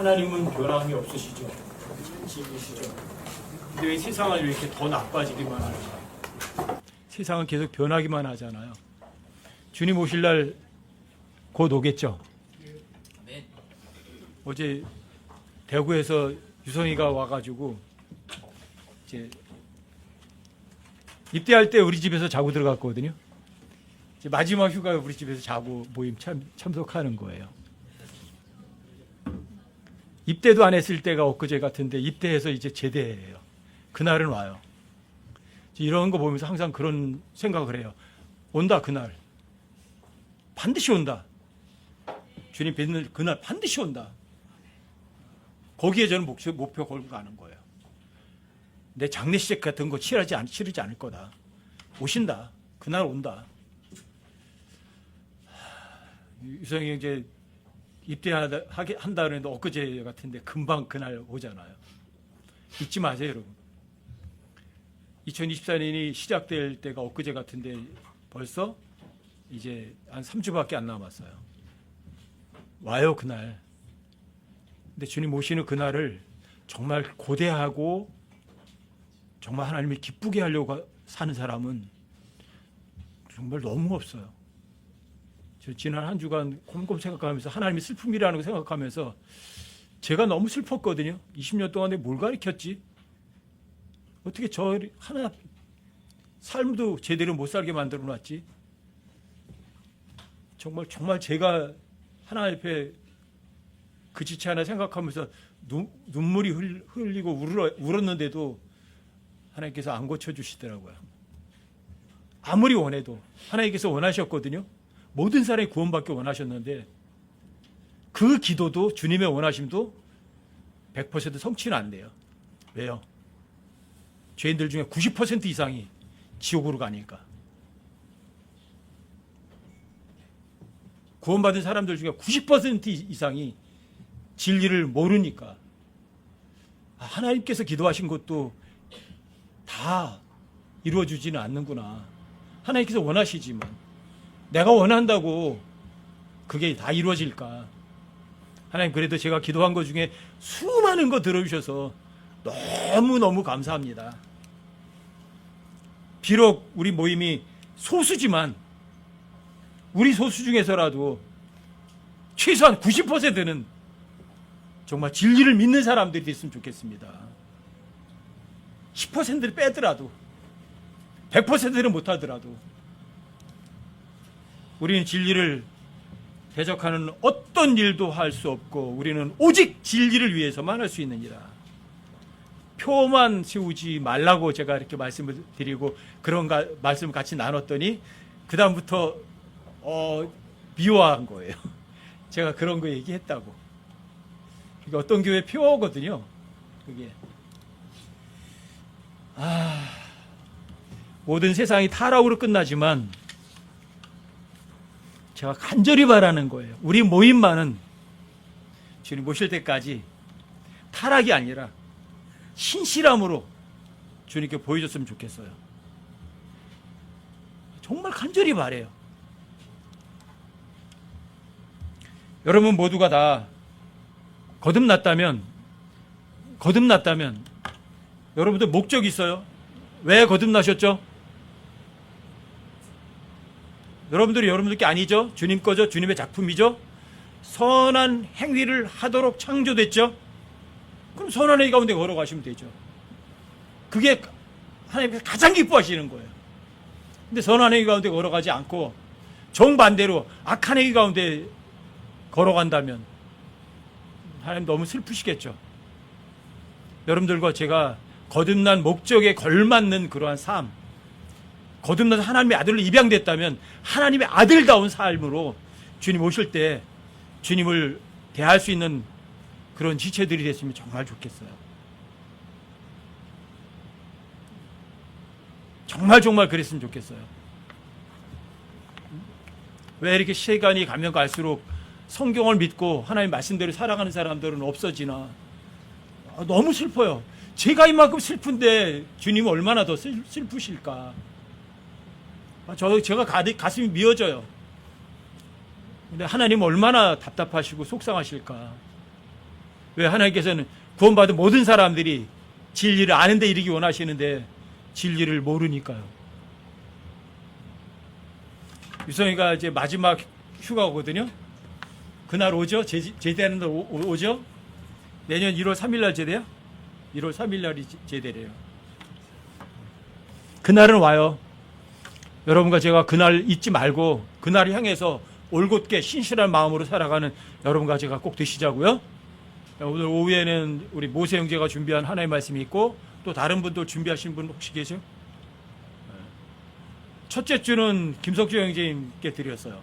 하나님은 변함이 없으시죠. 진리시죠. 근데 왜 세상은 이렇게 더 나빠지기만 할까? 세상은 계속 변하기만 하잖아요. 주님 오실 날 곧 오겠죠. 어제 대구에서 유성이가 와가지고 이제 입대할 때 우리 집에서 자고 들어갔거든요. 이제 마지막 휴가 우리 집에서 자고 모임 참석하는 거예요. 입대도 안 했을 때가 엊그제 같은데 입대해서 이제 제대해요. 그날은 와요. 이런 거 보면서 항상 그런 생각을 해요. 온다 그날. 반드시 온다. 주님 뵙는 그날 반드시 온다. 거기에 저는 목표 걸고 가는 거예요. 내 장례식 같은 거 치르지 않을 거다. 오신다. 그날 온다. 유성이 이제 입대한다 그랬는데 엊그제 같은데 금방 그날 오잖아요. 잊지 마세요, 여러분. 2024년이 시작될 때가 엊그제 같은데 벌써 이제 한 3주밖에 안 남았어요. 와요, 그날. 근데 주님 오시는 그날을 정말 고대하고 정말 하나님을 기쁘게 하려고 사는 사람은 정말 너무 없어요. 저 지난 한 주간 곰곰 생각하면서 하나님의 슬픔이라는 거 생각하면서 제가 너무 슬펐거든요. 20년 동안 내가 뭘 가르쳤지? 어떻게 저 하나 삶도 제대로 못 살게 만들어 놨지? 정말 제가 하나님 앞에 그 지체 하나 생각하면서 눈물이 흘리고 울었는데도 하나님께서 안 고쳐주시더라고요. 아무리 원해도 하나님께서 원하셨거든요. 모든 사람이 구원받기 원하셨는데 그 기도도 주님의 원하심도 100% 성취는 안 돼요. 왜요? 죄인들 중에 90% 이상이 지옥으로 가니까. 구원받은 사람들 중에 90% 이상이 진리를 모르니까. 하나님께서 기도하신 것도 다 이루어지지는 않는구나. 하나님께서 원하시지만 내가 원한다고 그게 다 이루어질까? 하나님, 그래도 제가 기도한 것 중에 수많은 거 들어주셔서 너무너무 감사합니다. 비록 우리 모임이 소수지만 우리 소수 중에서라도 최소한 90%는 정말 진리를 믿는 사람들이 됐으면 좋겠습니다. 10%를 빼더라도 100%는 못하더라도 우리는 진리를 대적하는 어떤 일도 할 수 없고 우리는 오직 진리를 위해서만 할 수 있느니라. 표만 세우지 말라고 제가 이렇게 말씀을 드리고 그런 말씀을 같이 나눴더니 그 다음부터 미워한 거예요. 제가 그런 거 얘기했다고. 그게 어떤 교회 표거든요. 그게 모든 세상이 타락으로 끝나지만 제가 간절히 바라는 거예요. 우리 모임만은 주님 모실 때까지 타락이 아니라 신실함으로 주님께 보여줬으면 좋겠어요. 정말 간절히 바래요. 여러분 모두가 다 거듭났다면 여러분들 목적이 있어요. 왜 거듭나셨죠? 여러분들께 아니죠? 주님 거죠? 주님의 작품이죠? 선한 행위를 하도록 창조됐죠? 그럼 선한 행위 가운데 걸어가시면 되죠. 그게 하나님께서 가장 기뻐하시는 거예요. 근데 선한 행위 가운데 걸어가지 않고 정반대로 악한 행위 가운데 걸어간다면 하나님 너무 슬프시겠죠. 여러분들과 제가 거듭난 목적에 걸맞는 그러한 삶, 거듭나서 하나님의 아들로 입양됐다면 하나님의 아들다운 삶으로 주님 오실 때 주님을 대할 수 있는 그런 지체들이 됐으면 정말 좋겠어요. 정말 그랬으면 좋겠어요. 왜 이렇게 시간이 가면 갈수록 성경을 믿고 하나님 말씀대로 살아가는 사람들은 없어지나. 너무 슬퍼요. 제가 이만큼 슬픈데 주님은 얼마나 더 슬프실까. 제가 가슴이 미어져요. 근데 하나님 얼마나 답답하시고 속상하실까. 왜 하나님께서는 구원받은 모든 사람들이 진리를 아는데 이르기 원하시는데 진리를 모르니까요. 유성이가 이제 마지막 휴가 오거든요. 그날 오죠? 제대하는 날 오죠? 내년 1월 3일 날 제대야? 1월 3일 날이 제대래요. 그날은 와요. 여러분과 제가 그날 잊지 말고 그날을 향해서 올곧게 신실한 마음으로 살아가는 여러분과 제가 꼭 되시자고요. 오늘 오후에는 우리 모세 형제가 준비한 하나님의 말씀이 있고 또 다른 분들 준비하신 분 혹시 계세요? 첫째 주는 김석주 형제님께 드렸어요.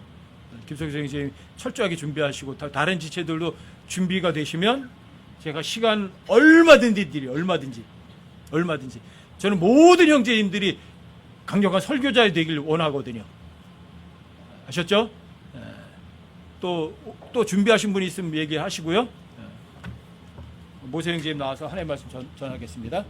김석주 형제님 철저하게 준비하시고 다른 지체들도 준비가 되시면 제가 시간 얼마든지 드려요. 얼마든지. 저는 모든 형제님들이 강력한 설교자 되길 원하거든요. 아셨죠? 또 준비하신 분이 있으면 얘기하시고요. 모세 형제님 나와서 하나님의 말씀 전하겠습니다.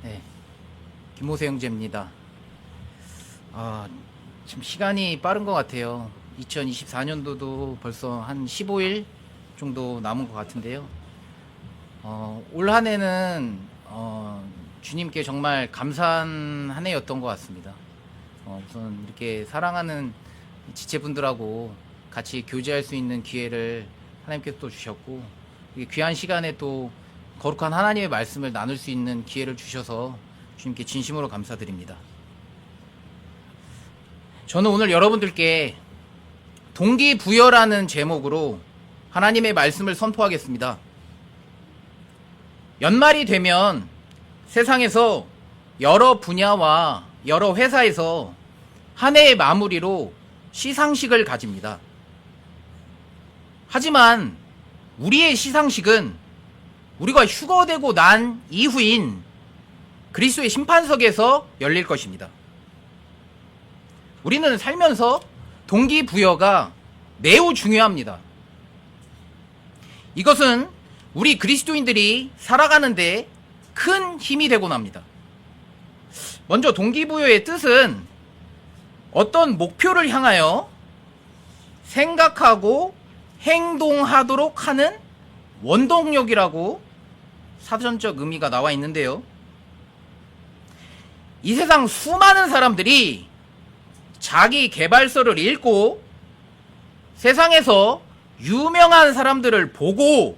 네, 김모세 형제입니다. 지금 시간이 빠른 것 같아요. 2024년도도 벌써 한 15일 정도 남은 것 같은데요. 올 한 해는 주님께 정말 감사한 한 해였던 것 같습니다. 우선 이렇게 사랑하는 지체분들하고 같이 교제할 수 있는 기회를 하나님께서 또 주셨고, 귀한 시간에 또 거룩한 하나님의 말씀을 나눌 수 있는 기회를 주셔서 주님께 진심으로 감사드립니다. 저는 오늘 여러분들께 동기부여라는 제목으로 하나님의 말씀을 선포하겠습니다. 연말이 되면 세상에서 여러 분야와 여러 회사에서 한 해의 마무리로 시상식을 가집니다. 하지만 우리의 시상식은 우리가 휴거되고 난 이후인 그리스도의 심판석에서 열릴 것입니다. 우리는 살면서 동기부여가 매우 중요합니다. 이것은 우리 그리스도인들이 살아가는데 큰 힘이 되곤 합니다. 먼저 동기부여의 뜻은 어떤 목표를 향하여 생각하고 행동하도록 하는 원동력이라고 사전적 의미가 나와 있는데요. 이 세상 수많은 사람들이 자기 개발서를 읽고 세상에서 유명한 사람들을 보고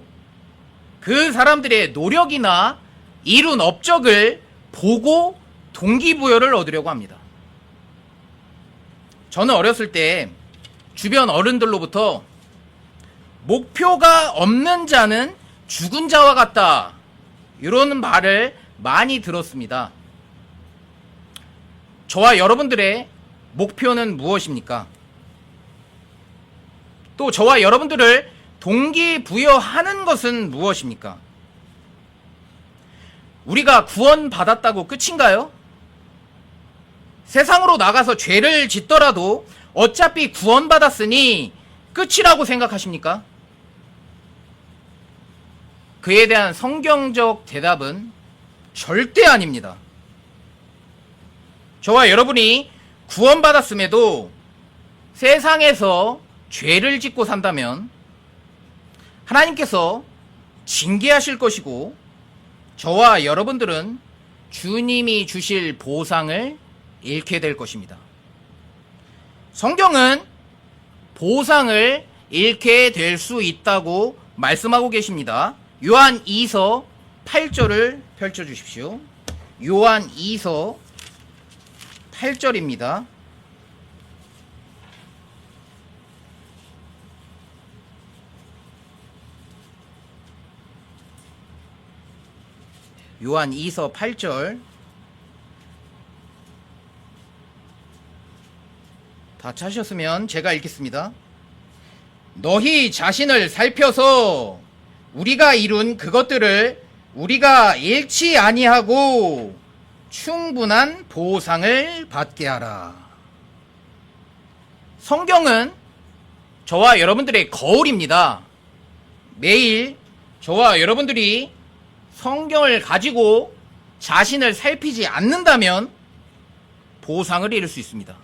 그 사람들의 노력이나 이룬 업적을 보고 동기부여를 얻으려고 합니다. 저는 어렸을 때 주변 어른들로부터 목표가 없는 자는 죽은 자와 같다, 이런 말을 많이 들었습니다. 저와 여러분들의 목표는 무엇입니까? 또 저와 여러분들을 동기부여하는 것은 무엇입니까? 우리가 구원받았다고 끝인가요? 세상으로 나가서 죄를 짓더라도 어차피 구원받았으니 끝이라고 생각하십니까? 그에 대한 성경적 대답은 절대 아닙니다. 저와 여러분이 구원받았음에도 세상에서 죄를 짓고 산다면 하나님께서 징계하실 것이고, 저와 여러분들은 주님이 주실 보상을 잃게 될 것입니다. 성경은 보상을 잃게 될 수 있다고 말씀하고 계십니다. 요한 2서 8절을 펼쳐주십시오. 요한 2서 8절입니다. 요한 2서 8절, 다 찾으셨으면 제가 읽겠습니다. 너희 자신을 살펴서 우리가 이룬 그것들을 우리가 잃지 아니하고 충분한 보상을 받게 하라. 성경은 저와 여러분들의 거울입니다. 매일 저와 여러분들이 성경을 가지고 자신을 살피지 않는다면 보상을 잃을 수 있습니다.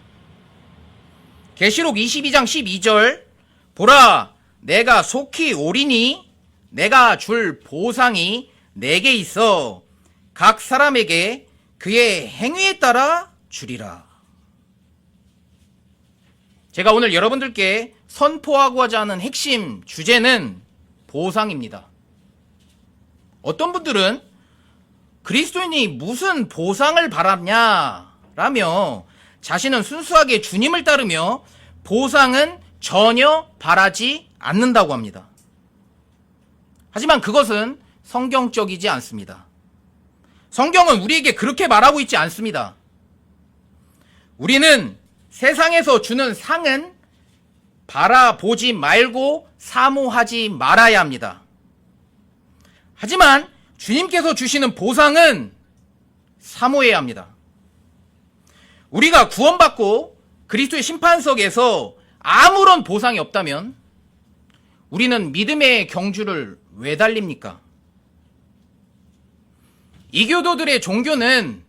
계시록 22장 12절 보라 내가 속히 오리니 내가 줄 보상이 내게 있어 각 사람에게 그의 행위에 따라 주리라. 제가 오늘 여러분들께 선포하고자 하는 핵심 주제는 보상입니다. 어떤 분들은 그리스도인이 무슨 보상을 바라냐 라며 자신은 순수하게 주님을 따르며 보상은 전혀 바라지 않는다고 합니다. 하지만 그것은 성경적이지 않습니다. 성경은 우리에게 그렇게 말하고 있지 않습니다. 우리는 세상에서 주는 상은 바라보지 말고 사모하지 말아야 합니다. 하지만 주님께서 주시는 보상은 사모해야 합니다. 우리가 구원받고 그리스도의 심판석에서 아무런 보상이 없다면 우리는 믿음의 경주를 왜 달립니까? 이교도들의 종교는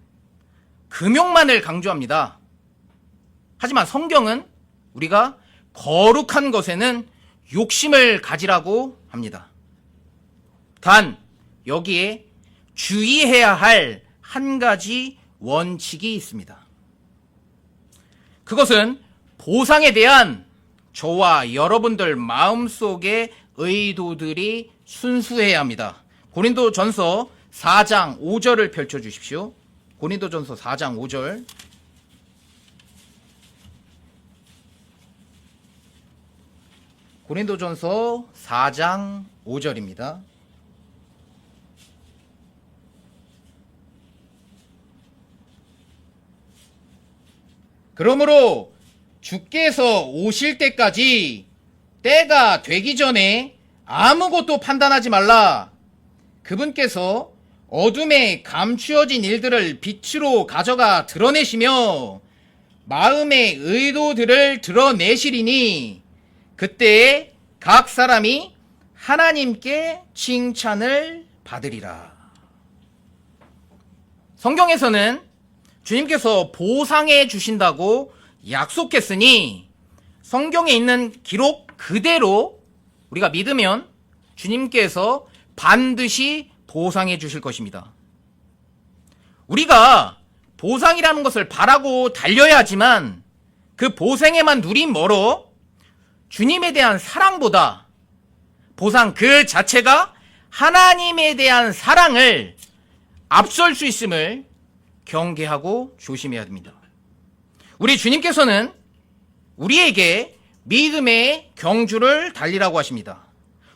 금욕만을 강조합니다. 하지만 성경은 우리가 거룩한 것에는 욕심을 가지라고 합니다. 단 여기에 주의해야 할 한 가지 원칙이 있습니다. 그것은 보상에 대한 저와 여러분들 마음속의 의도들이 순수해야 합니다. 고린도전서 4장 5절을 펼쳐주십시오. 고린도전서 4장 5절. 고린도전서 4장 5절입니다. 그러므로 주께서 오실 때까지 때가 되기 전에 아무것도 판단하지 말라. 그분께서 어둠에 감추어진 일들을 빛으로 가져가 드러내시며 마음의 의도들을 드러내시리니 그때에 각 사람이 하나님께 칭찬을 받으리라. 성경에서는 주님께서 보상해 주신다고 약속했으니 성경에 있는 기록 그대로 우리가 믿으면 주님께서 반드시 보상해 주실 것입니다. 우리가 보상이라는 것을 바라고 달려야 하지만 그 보상에만 눈이 멀어 주님에 대한 사랑보다 보상 그 자체가 하나님에 대한 사랑을 앞설 수 있음을 경계하고 조심해야 됩니다. 우리 주님께서는 우리에게 믿음의 경주를 달리라고 하십니다.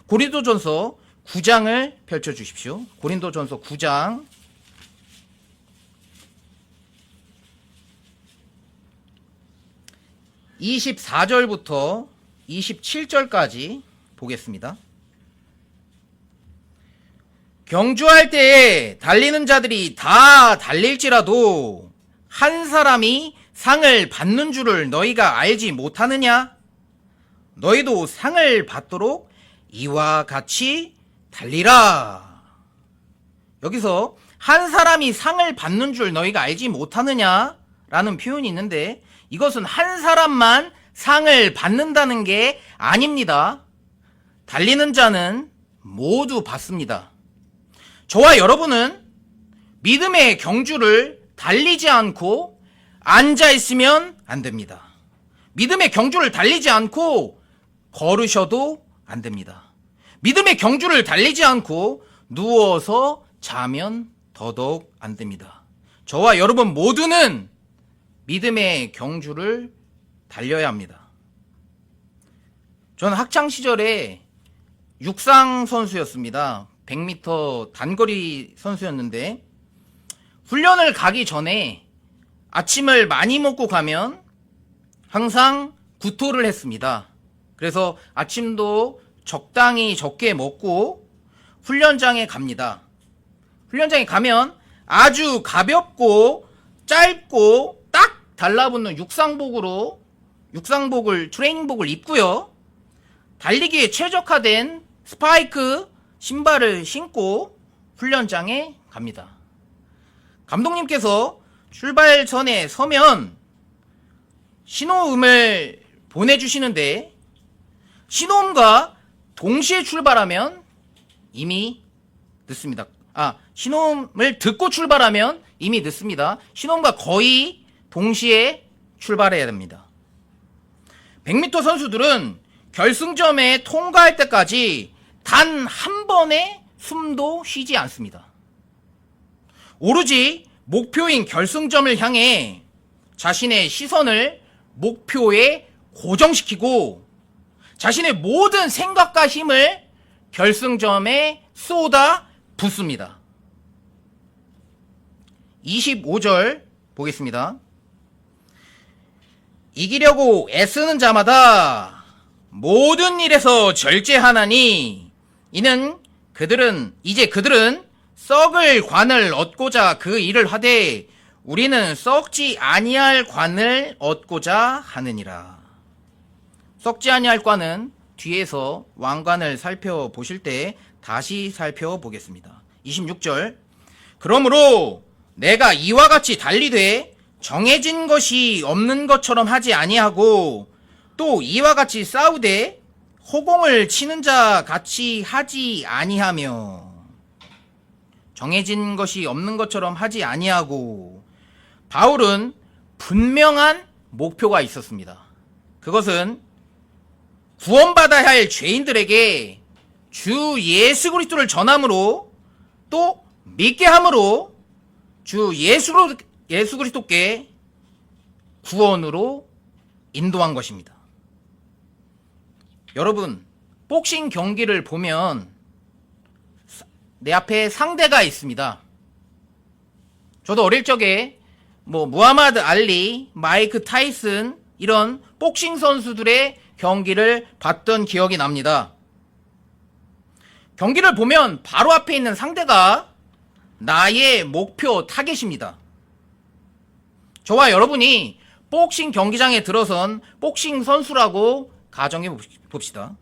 고린도전서 9장을 펼쳐주십시오. 고린도전서 9장 24절부터 27절까지 보겠습니다. 경주할 때에 달리는 자들이 다 달릴지라도 한 사람이 상을 받는 줄을 너희가 알지 못하느냐? 너희도 상을 받도록 이와 같이 달리라. 여기서 한 사람이 상을 받는 줄 너희가 알지 못하느냐? 라는 표현이 있는데 이것은 한 사람만 상을 받는다는 게 아닙니다. 달리는 자는 모두 받습니다. 저와 여러분은 믿음의 경주를 달리지 않고 앉아있으면 안 됩니다. 믿음의 경주를 달리지 않고 걸으셔도 안 됩니다. 믿음의 경주를 달리지 않고 누워서 자면 더더욱 안 됩니다. 저와 여러분 모두는 믿음의 경주를 달려야 합니다. 저는 학창시절에 육상 선수였습니다. 100m 단거리 선수였는데 훈련을 가기 전에 아침을 많이 먹고 가면 항상 구토를 했습니다. 그래서 아침도 적당히 적게 먹고 훈련장에 갑니다. 훈련장에 가면 아주 가볍고 짧고 딱 달라붙는 트레이닝복을 입고요. 달리기에 최적화된 스파이크 신발을 신고 훈련장에 갑니다. 감독님께서 출발 전에 서면 신호음을 보내주시는데 신호음과 동시에 출발하면 이미 늦습니다. 신호음을 듣고 출발하면 이미 늦습니다. 신호음과 거의 동시에 출발해야 됩니다. 100m 선수들은 결승점에 통과할 때까지 단 한 번의 숨도 쉬지 않습니다. 오로지 목표인 결승점을 향해 자신의 시선을 목표에 고정시키고 자신의 모든 생각과 힘을 결승점에 쏟아 붓습니다. 25절 보겠습니다. 이기려고 애쓰는 자마다 모든 일에서 절제하나니 이는 그들은 썩을 관을 얻고자 그 일을 하되 우리는 썩지 아니할 관을 얻고자 하느니라. 썩지 아니할 관은 뒤에서 왕관을 살펴보실 때 다시 살펴보겠습니다. 26절 그러므로 내가 이와 같이 달리되 정해진 것이 없는 것처럼 하지 아니하고 또 이와 같이 싸우되 허공을 치는 자 같이 하지 아니하며 정해진 것이 없는 것처럼 하지 아니하고 바울은 분명한 목표가 있었습니다. 그것은 구원받아야 할 죄인들에게 주 예수 그리스도를 전함으로 또 믿게 함으로 주 예수 그리스도께 구원으로 인도한 것입니다. 여러분, 복싱 경기를 보면 내 앞에 상대가 있습니다. 저도 어릴 적에 무하마드 알리, 마이크 타이슨 이런 복싱 선수들의 경기를 봤던 기억이 납니다. 경기를 보면 바로 앞에 있는 상대가 나의 목표 타겟입니다. 저와 여러분이 복싱 경기장에 들어선 복싱 선수라고 가정해 봅시다.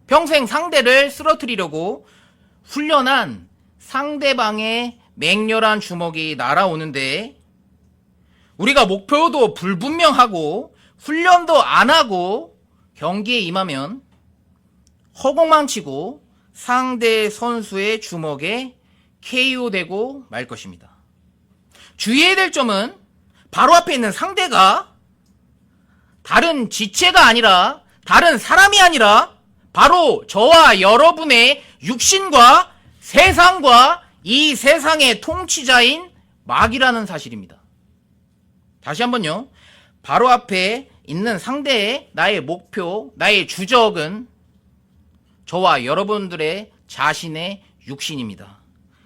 평생 상대를 쓰러뜨리려고 훈련한 상대방의 맹렬한 주먹이 날아오는데 우리가 목표도 불분명하고 훈련도 안 하고 경기에 임하면 허공만 치고 상대 선수의 주먹에 KO되고 말 것입니다. 주의해야 될 점은 바로 앞에 있는 상대가 다른 지체가 아니라 다른 사람이 아니라 바로 저와 여러분의 육신과 세상과 이 세상의 통치자인 마귀라는 사실입니다. 다시 한번요. 바로 앞에 있는 상대의 나의 목표, 나의 주적은 저와 여러분들의 자신의 육신입니다.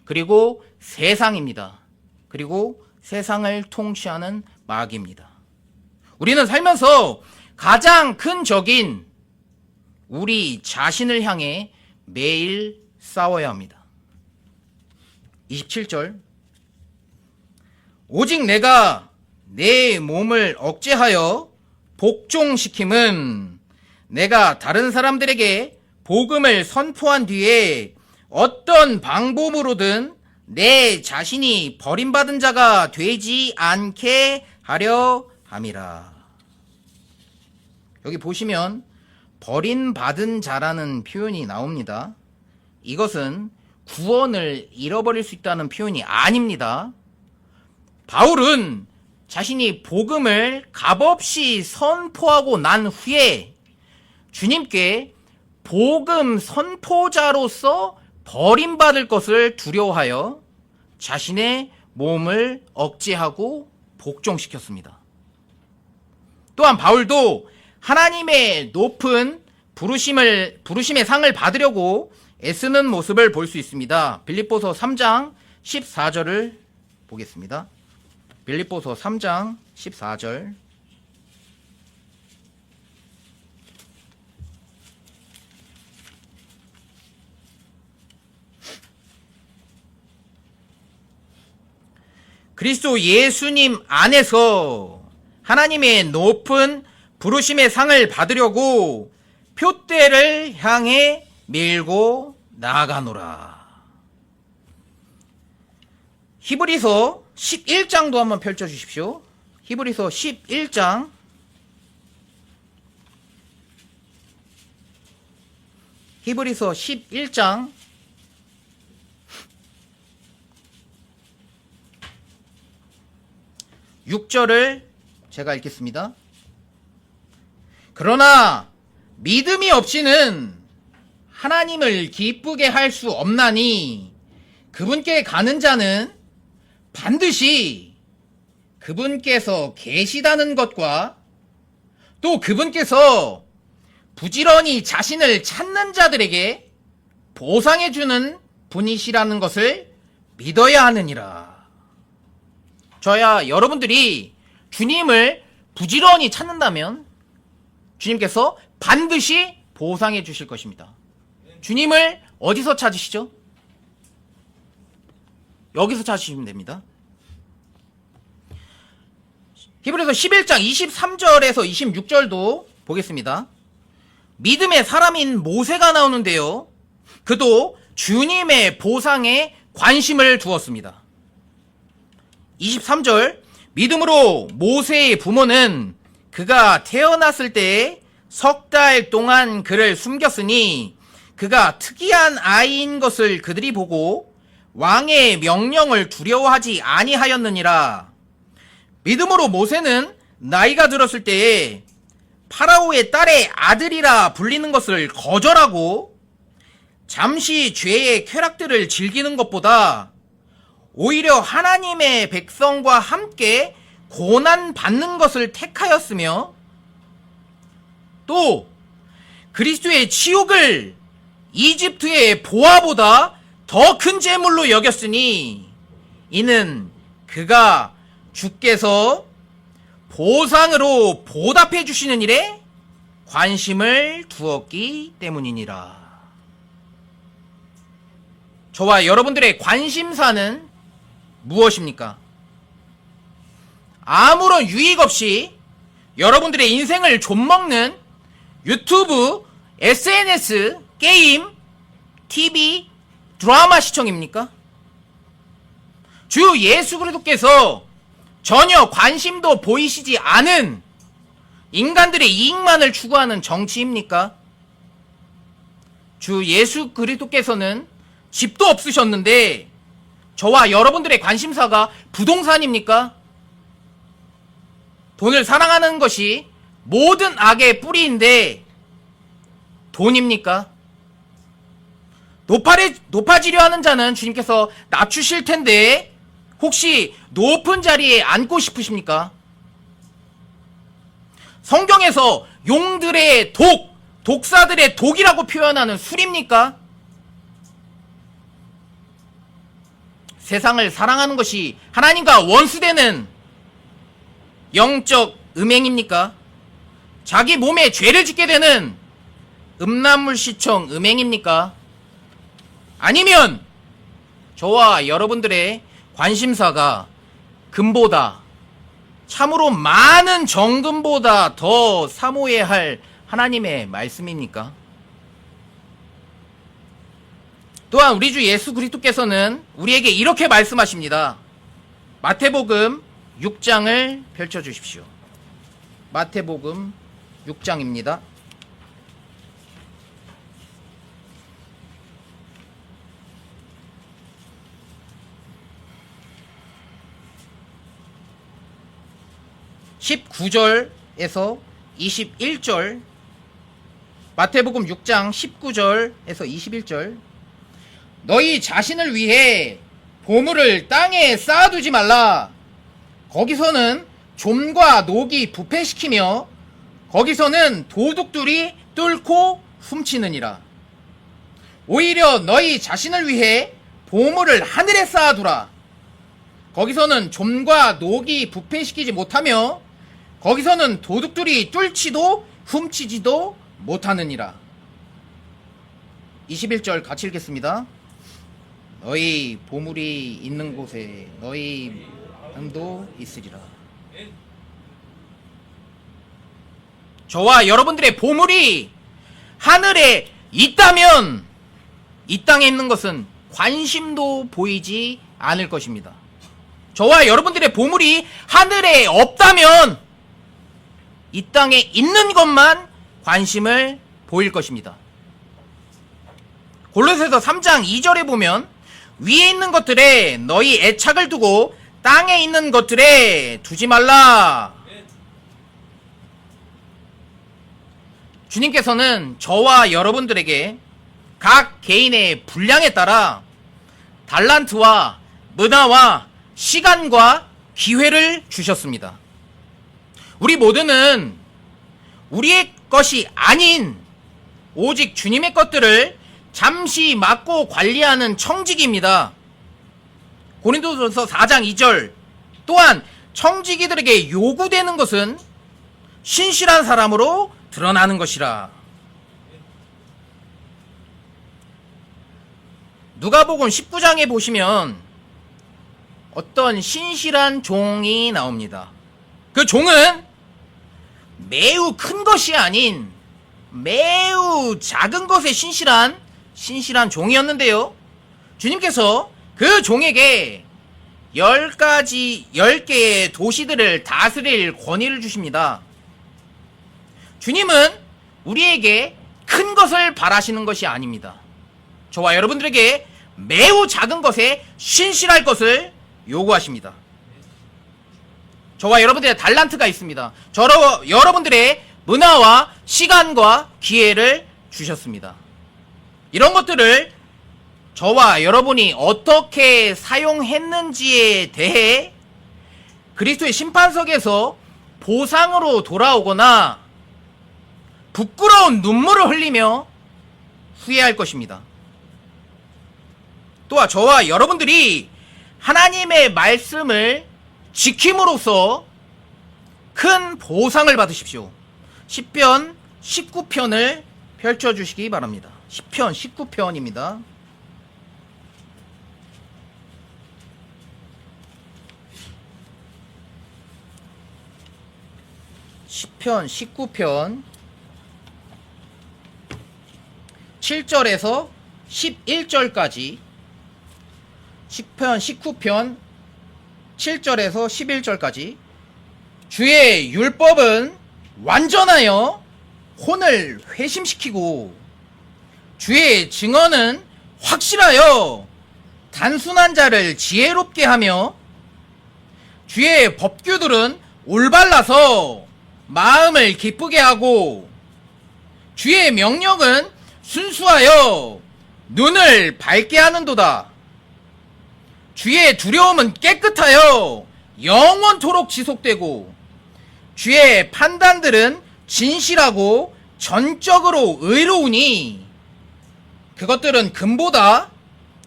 그리고 세상입니다. 그리고 세상을 통치하는 마귀입니다. 우리는 살면서 가장 큰 적인 우리 자신을 향해 매일 싸워야 합니다. 27절 오직 내가 내 몸을 억제하여 복종시킴은 내가 다른 사람들에게 복음을 선포한 뒤에 어떤 방법으로든 내 자신이 버림받은 자가 되지 않게 하려 함이라. 여기 보시면 버림받은 자라는 표현이 나옵니다. 이것은 구원을 잃어버릴 수 있다는 표현이 아닙니다. 바울은 자신이 복음을 값없이 선포하고 난 후에 주님께 복음 선포자로서 버림받을 것을 두려워하여 자신의 몸을 억제하고 복종시켰습니다. 또한 바울도 하나님의 높은 부르심의 상을 받으려고 애쓰는 모습을 볼 수 있습니다. 빌립보서 3장 14절을 보겠습니다. 빌립보서 3장 14절 그리스도 예수님 안에서 하나님의 높은 부르심의 상을 받으려고 표대를 향해 밀고 나아가노라. 히브리서 11장도 한번 펼쳐주십시오. 히브리서 11장 11장 6절을 제가 읽겠습니다. 그러나 믿음이 없이는 하나님을 기쁘게 할 수 없나니 그분께 가는 자는 반드시 그분께서 계시다는 것과 또 그분께서 부지런히 자신을 찾는 자들에게 보상해주는 분이시라는 것을 믿어야 하느니라. 저야 여러분들이 주님을 부지런히 찾는다면 주님께서 반드시 보상해 주실 것입니다. 주님을 어디서 찾으시죠? 여기서 찾으시면 됩니다. 히브리서 11장 23절에서 26절도 보겠습니다. 믿음의 사람인 모세가 나오는데요. 그도 주님의 보상에 관심을 두었습니다. 23절 믿음으로 모세의 부모는 그가 태어났을 때에 석 달 동안 그를 숨겼으니 그가 특이한 아이인 것을 그들이 보고 왕의 명령을 두려워하지 아니하였느니라. 믿음으로 모세는 나이가 들었을 때에 파라오의 딸의 아들이라 불리는 것을 거절하고 잠시 죄의 쾌락들을 즐기는 것보다 오히려 하나님의 백성과 함께 고난받는 것을 택하였으며 또 그리스도의 치욕을 이집트의 보화보다 더 큰 재물로 여겼으니 이는 그가 주께서 보상으로 보답해 주시는 일에 관심을 두었기 때문이니라. 저와 여러분들의 관심사는 무엇입니까? 아무런 유익 없이 여러분들의 인생을 좀먹는 유튜브, SNS, 게임, TV, 드라마 시청입니까? 주 예수 그리스도께서 전혀 관심도 보이시지 않은 인간들의 이익만을 추구하는 정치입니까? 주 예수 그리스도께서는 집도 없으셨는데 저와 여러분들의 관심사가 부동산입니까? 돈을 사랑하는 것이 모든 악의 뿌리인데 돈입니까? 높아지려 하는 자는 주님께서 낮추실 텐데 혹시 높은 자리에 앉고 싶으십니까? 성경에서 용들의 독, 독사들의 독이라고 표현하는 술입니까? 세상을 사랑하는 것이 하나님과 원수되는 영적 음행입니까? 자기 몸에 죄를 짓게 되는 음란물시청 음행입니까? 아니면 저와 여러분들의 관심사가 금보다 참으로 많은 정금보다 더 사모해야 할 하나님의 말씀입니까? 또한 우리 주 예수 그리스도께서는 우리에게 이렇게 말씀하십니다. 마태복음 6장을 펼쳐주십시오. 마태복음 6장입니다. (19절에서 21절) 마태복음 6장 19절에서 21절 너희 자신을 위해 보물을 땅에 쌓아두지 말라. 거기서는 좀과 녹이 부패시키며 거기서는 도둑들이 뚫고 훔치느니라. 오히려 너희 자신을 위해 보물을 하늘에 쌓아두라. 거기서는 좀과 녹이 부패시키지 못하며 거기서는 도둑들이 뚫지도 훔치지도 못하느니라. 21절 같이 읽겠습니다. 너희 보물이 있는 곳에 너희 마음도 있으리라. 저와 여러분들의 보물이 하늘에 있다면 이 땅에 있는 것은 관심도 보이지 않을 것입니다. 저와 여러분들의 보물이 하늘에 없다면 이 땅에 있는 것만 관심을 보일 것입니다. 골로새서 3장 2절에 보면 위에 있는 것들에 너희 애착을 두고 땅에 있는 것들에 두지 말라. 주님께서는 저와 여러분들에게 각 개인의 분량에 따라 달란트와 문화와 시간과 기회를 주셨습니다. 우리 모두는 우리의 것이 아닌 오직 주님의 것들을 잠시 맡고 관리하는 청지기입니다. 고린도전서 4장 2절 또한 청지기들에게 요구되는 것은 신실한 사람으로 드러나는 것이라. 누가복음 19장에 보시면 어떤 신실한 종이 나옵니다. 그 종은 매우 큰 것이 아닌 매우 작은 것에 신실한 종이었는데요. 주님께서 그 종에게 10개의 도시들을 다스릴 권위를 주십니다. 주님은 우리에게 큰 것을 바라시는 것이 아닙니다. 저와 여러분들에게 매우 작은 것에 신실할 것을 요구하십니다. 저와 여러분들의 달란트가 있습니다. 여러분들의 문화와 시간과 기회를 주셨습니다. 이런 것들을 저와 여러분이 어떻게 사용했는지에 대해 그리스도의 심판석에서 보상으로 돌아오거나 부끄러운 눈물을 흘리며 후회할 것입니다. 또한 저와 여러분들이 하나님의 말씀을 지킴으로써 큰 보상을 받으십시오. 시편 19편을 펼쳐주시기 바랍니다. 시편 19편입니다. 시편 19편 7절에서 11절까지 시편 19편 7절에서 11절까지 주의 율법은 완전하여 혼을 회심시키고 주의 증언은 확실하여 단순한 자를 지혜롭게 하며 주의 법규들은 올바라서 마음을 기쁘게 하고 주의 명령은 순수하여 눈을 밝게 하는도다. 주의 두려움은 깨끗하여 영원토록 지속되고 주의 판단들은 진실하고 전적으로 의로우니 그것들은 금보다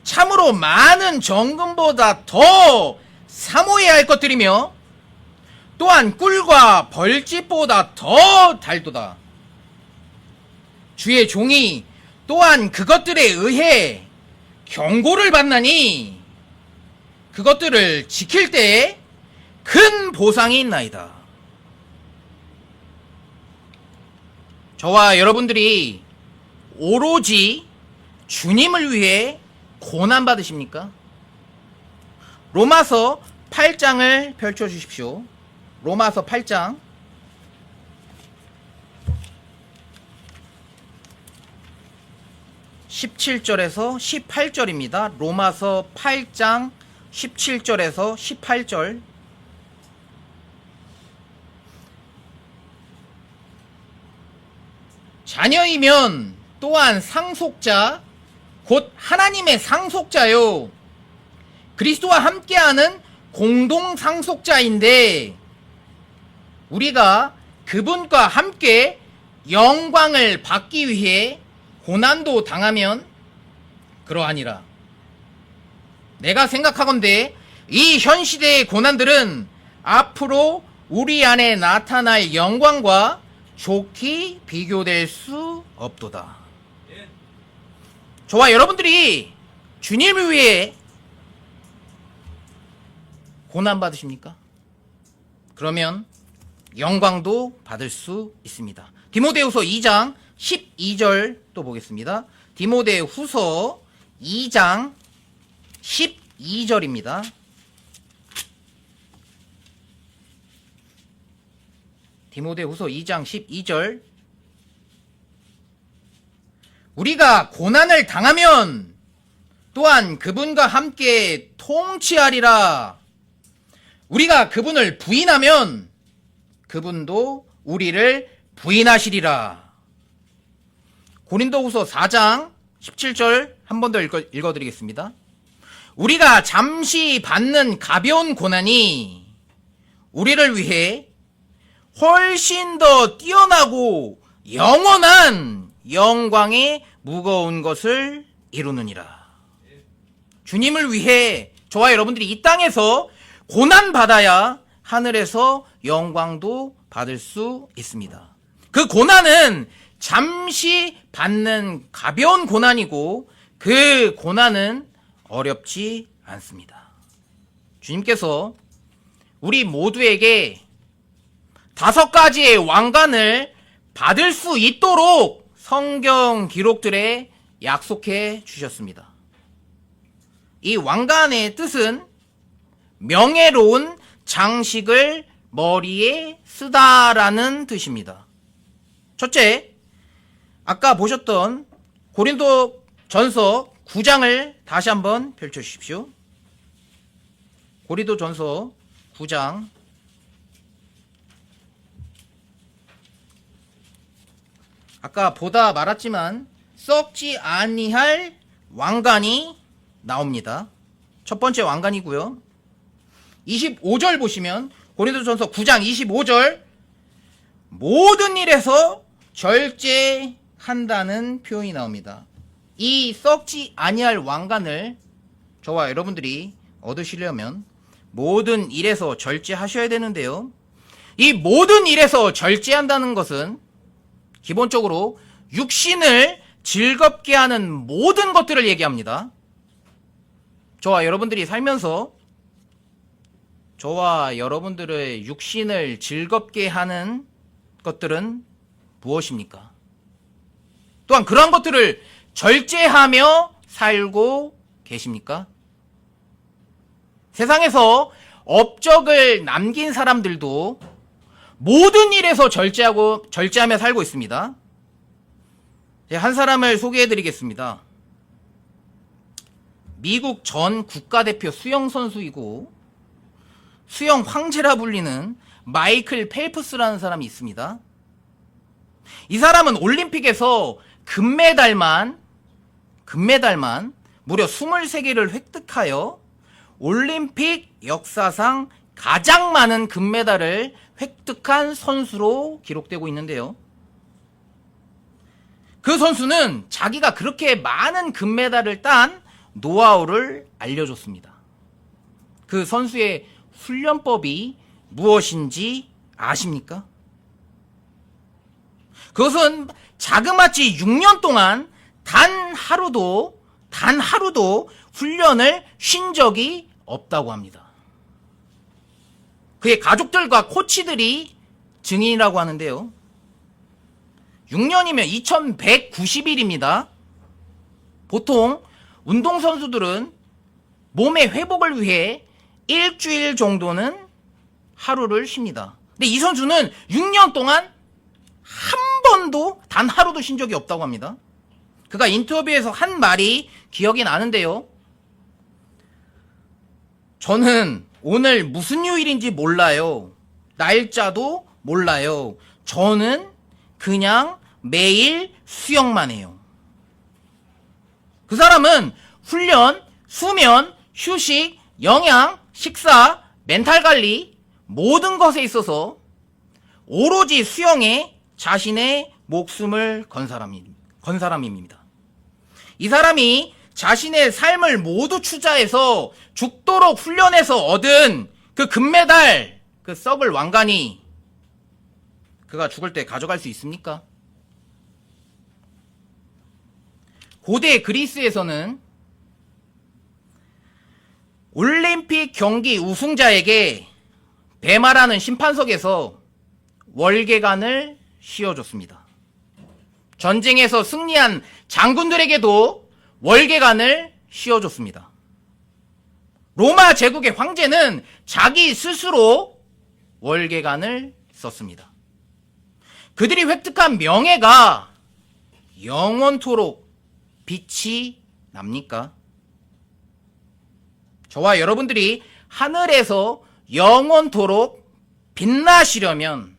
참으로 많은 정금보다 더 사모해야 할 것들이며 또한 꿀과 벌집보다 더 달도다. 주의 종이 또한 그것들에 의해 경고를 받나니 그것들을 지킬 때에 큰 보상이 있나이다. 저와 여러분들이 오로지 주님을 위해 고난 받으십니까? 로마서 8장을 펼쳐주십시오. 로마서 8장 17절에서 18절입니다. 로마서 8장 17절에서 18절. 자녀이면 또한 상속자 곧 하나님의 상속자요 그리스도와 함께하는 공동 상속자인데 우리가 그분과 함께 영광을 받기 위해 고난도 당하면 그러하니라. 내가 생각하건대 이 현 시대의 고난들은 앞으로 우리 안에 나타날 영광과 좋게 비교될 수 없도다. 저와 여러분들이 주님을 위해 고난 받으십니까? 그러면 영광도 받을 수 있습니다. 디모데후서 2장 12절 또 보겠습니다. 디모데후서 2장 12절입니다. 디모데후서 2장 12절. 우리가 고난을 당하면 또한 그분과 함께 통치하리라. 우리가 그분을 부인하면 그분도 우리를 부인하시리라. 고린도후서 4장 17절 한 번 더 읽어드리겠습니다. 우리가 잠시 받는 가벼운 고난이 우리를 위해 훨씬 더 뛰어나고 영원한 영광의 무거운 것을 이루느니라. 주님을 위해 저와 여러분들이 이 땅에서 고난받아야 하늘에서 영광도 받을 수 있습니다. 그 고난은 잠시 받는 가벼운 고난이고 그 고난은 어렵지 않습니다. 주님께서 우리 모두에게 5가지의 왕관을 받을 수 있도록 성경 기록들에 약속해 주셨습니다. 이 왕관의 뜻은 명예로운 장식을 머리에 쓰다라는 뜻입니다. 첫째, 아까 보셨던 고린도 전서 9장을 다시 한번 펼쳐주십시오. 고린도 전서 9장. 아까 보다 말았지만 썩지 아니할 왕관이 나옵니다. 첫 번째 왕관이고요. 25절 보시면 고린도전서 9장 25절 모든 일에서 절제한다는 표현이 나옵니다. 이 썩지 아니할 왕관을 저와 여러분들이 얻으시려면 모든 일에서 절제하셔야 되는데요. 이 모든 일에서 절제한다는 것은 기본적으로 육신을 즐겁게 하는 모든 것들을 얘기합니다. 저와 여러분들이 살면서 저와 여러분들의 육신을 즐겁게 하는 것들은 무엇입니까? 또한 그러한 것들을 절제하며 살고 계십니까? 세상에서 업적을 남긴 사람들도 모든 일에서 절제하며 살고 있습니다. 한 사람을 소개해드리겠습니다. 미국 전 국가대표 수영 선수이고 수영 황제라 불리는 마이클 펠프스라는 사람이 있습니다. 이 사람은 올림픽에서 금메달만 무려 23개를 획득하여 올림픽 역사상 가장 많은 금메달을 획득한 선수로 기록되고 있는데요. 그 선수는 자기가 그렇게 많은 금메달을 딴 노하우를 알려줬습니다. 그 선수의 훈련법이 무엇인지 아십니까? 그것은 자그마치 6년 동안 단 하루도 훈련을 쉰 적이 없다고 합니다. 그의 가족들과 코치들이 증인이라고 하는데요. 6년이면 2190일입니다. 보통 운동선수들은 몸의 회복을 위해 일주일 정도는 하루를 쉽니다. 근데 이 선수는 6년 동안 한 번도 단 하루도 쉰 적이 없다고 합니다. 그가 인터뷰에서 한 말이 기억이 나는데요. 저는 오늘 무슨 요일인지 몰라요. 날짜도 몰라요. 저는 그냥 매일 수영만 해요. 그 사람은 훈련, 수면, 휴식, 영양, 식사, 멘탈 관리 모든 것에 있어서 오로지 수영에 자신의 목숨을 건 사람입니다. 이 사람이 자신의 삶을 모두 투자해서 죽도록 훈련해서 얻은 그 금메달, 그 썩을 왕관이 그가 죽을 때 가져갈 수 있습니까? 고대 그리스에서는 올림픽 경기 우승자에게 베마라는 심판석에서 월계관을 씌워줬습니다. 전쟁에서 승리한 장군들에게도 월계관을 씌워줬습니다. 로마 제국의 황제는 자기 스스로 월계관을 썼습니다. 그들이 획득한 명예가 영원토록 빛이 납니까? 저와 여러분들이 하늘에서 영원토록 빛나시려면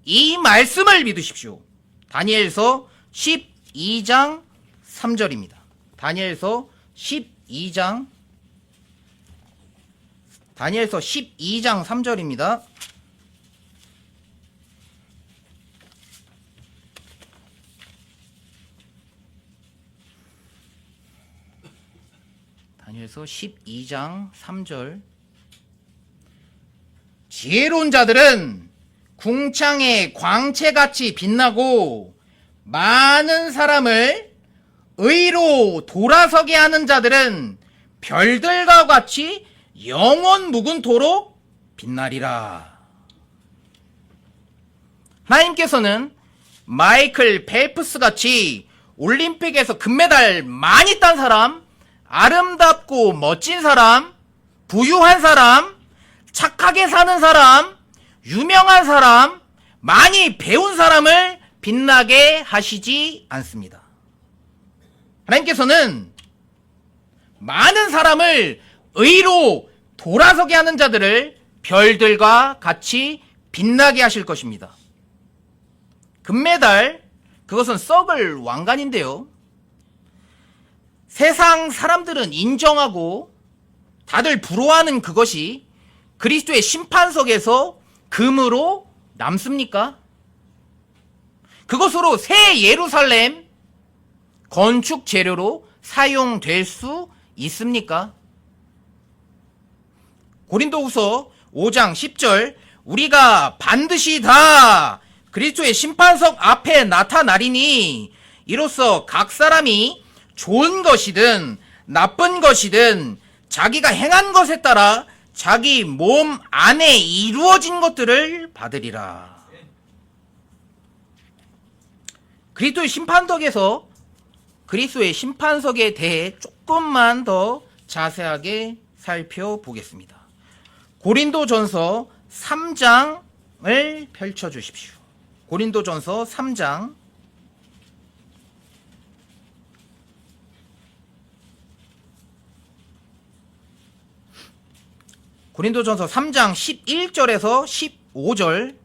이 말씀을 믿으십시오. 다니엘서 12장 3절입니다. 다니엘서 12장 3절입니다. 다니엘서 12장 3절. 지혜로운 자들은 궁창의 광채같이 빛나고 많은 사람을 의로 돌아서게 하는 자들은 별들과 같이 영원 묵은토록 빛나리라. 하나님께서는 마이클 펠프스 같이 올림픽에서 금메달 많이 딴 사람, 아름답고 멋진 사람, 부유한 사람, 착하게 사는 사람, 유명한 사람, 많이 배운 사람을 빛나게 하시지 않습니다. 하나님께서는 많은 사람을 의로 돌아서게 하는 자들을 별들과 같이 빛나게 하실 것입니다. 금메달, 그것은 썩을 왕관인데요. 세상 사람들은 인정하고 다들 부러워하는 그것이 그리스도의 심판석에서 금으로 남습니까? 그것으로 새 예루살렘 건축 재료로 사용될 수 있습니까? 고린도후서 5장 10절, 우리가 반드시 다 그리스도의 심판석 앞에 나타나리니 이로써 각 사람이 좋은 것이든 나쁜 것이든 자기가 행한 것에 따라 자기 몸 안에 이루어진 것들을 받으리라. 그리스도의 심판석에서 그리스도의 심판석에 대해 조금만 더 자세하게 살펴보겠습니다. 고린도전서 3장을 펼쳐주십시오. 고린도전서 3장 고린도전서 3장 11절에서 15절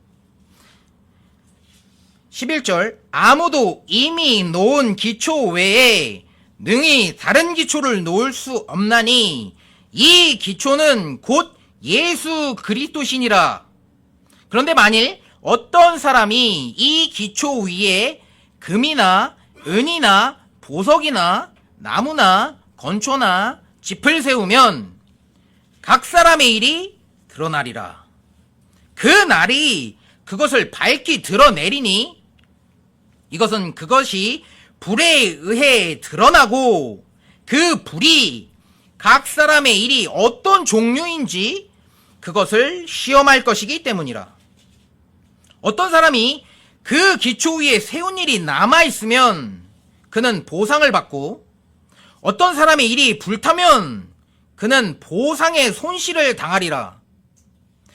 11절 아무도 이미 놓은 기초 외에 능히 다른 기초를 놓을 수 없나니 이 기초는 곧 예수 그리스도시니라. 그런데 만일 어떤 사람이 이 기초 위에 금이나 은이나 보석이나 나무나 건초나 짚을 세우면 각 사람의 일이 드러나리라. 그 날이 그것을 밝히 드러내리니 이것은 그것이 불에 의해 드러나고 그 불이 각 사람의 일이 어떤 종류인지 그것을 시험할 것이기 때문이라. 어떤 사람이 그 기초 위에 세운 일이 남아있으면 그는 보상을 받고 어떤 사람의 일이 불타면 그는 보상의 손실을 당하리라.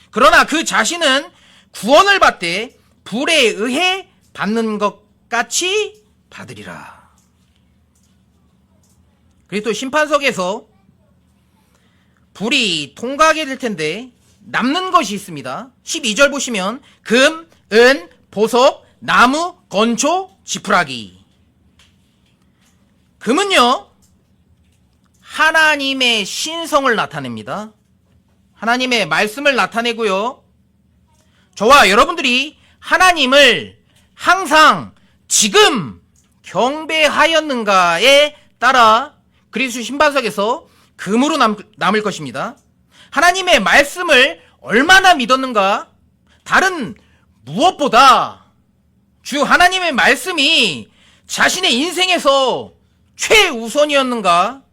그러나 그 자신은 구원을 받되 불에 의해 받는 것 같이 받으리라. 그리고 또 심판석에서 불이 통과하게 될 텐데 남는 것이 있습니다. 12절 보시면 금, 은, 보석, 나무, 건초, 지푸라기. 금은요 하나님의 신성을 나타냅니다. 하나님의 말씀을 나타내고요. 저와 여러분들이 하나님을 항상 지금 경배하였는가에 따라 그리스도 심판석에서 금으로 남을 것입니다. 하나님의 말씀을 얼마나 믿었는가? 다른 무엇보다 주 하나님의 말씀이 자신의 인생에서 최우선이었는가?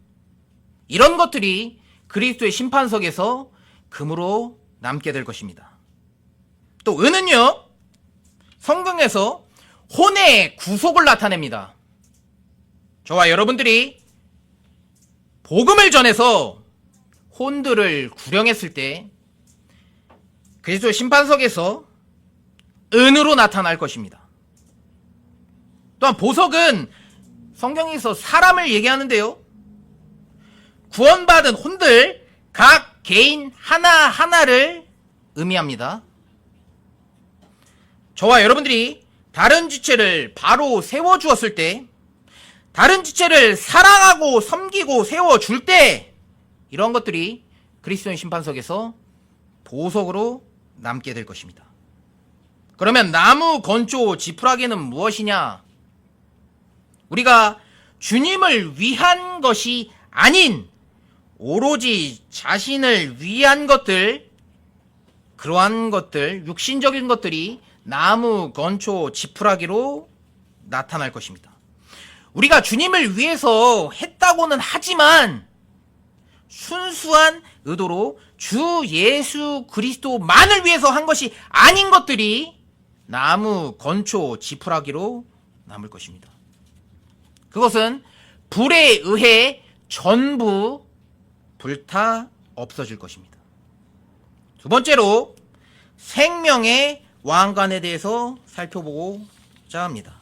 이런 것들이 그리스도의 심판석에서 금으로 남게 될 것입니다. 또 은은요, 성경에서 혼의 구속을 나타냅니다. 저와 여러분들이 복음을 전해서 혼들을 구령했을 때 그리스도의 심판석에서 은으로 나타날 것입니다. 또한 보석은 성경에서 사람을 얘기하는데요. 구원받은 혼들 각 개인 하나하나를 의미합니다. 저와 여러분들이 다른 지체를 바로 세워주었을 때, 다른 지체를 사랑하고 섬기고 세워줄 때, 이런 것들이 그리스도의 심판석에서 보석으로 남게 될 것입니다. 그러면 나무, 건조, 지푸라기는 무엇이냐? 우리가 주님을 위한 것이 아닌 오로지 자신을 위한 것들, 그러한 것들, 육신적인 것들이 나무, 건초, 지푸라기로 나타날 것입니다. 우리가 주님을 위해서 했다고는 하지만 순수한 의도로 주 예수 그리스도만을 위해서 한 것이 아닌 것들이 나무, 건초, 지푸라기로 남을 것입니다. 그것은 불에 의해 전부 불타 없어질 것입니다. 두 번째로 생명의 왕관에 대해서 살펴보고자 합니다.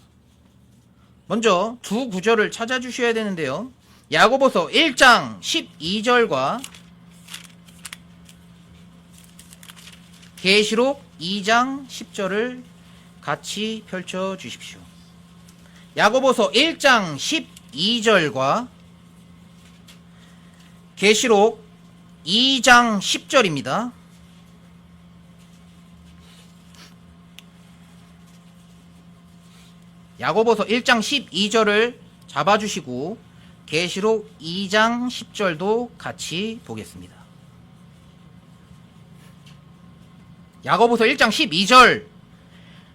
먼저 두 구절을 찾아주셔야 되는데요. 야고보서 1장 12절과 계시록 2장 10절을 같이 펼쳐 주십시오. 야고보서 1장 12절과 계시록 2장 10절입니다. 야고보서 1장 12절을 잡아주시고 계시록 2장 10절도 같이 보겠습니다. 야고보서 1장 12절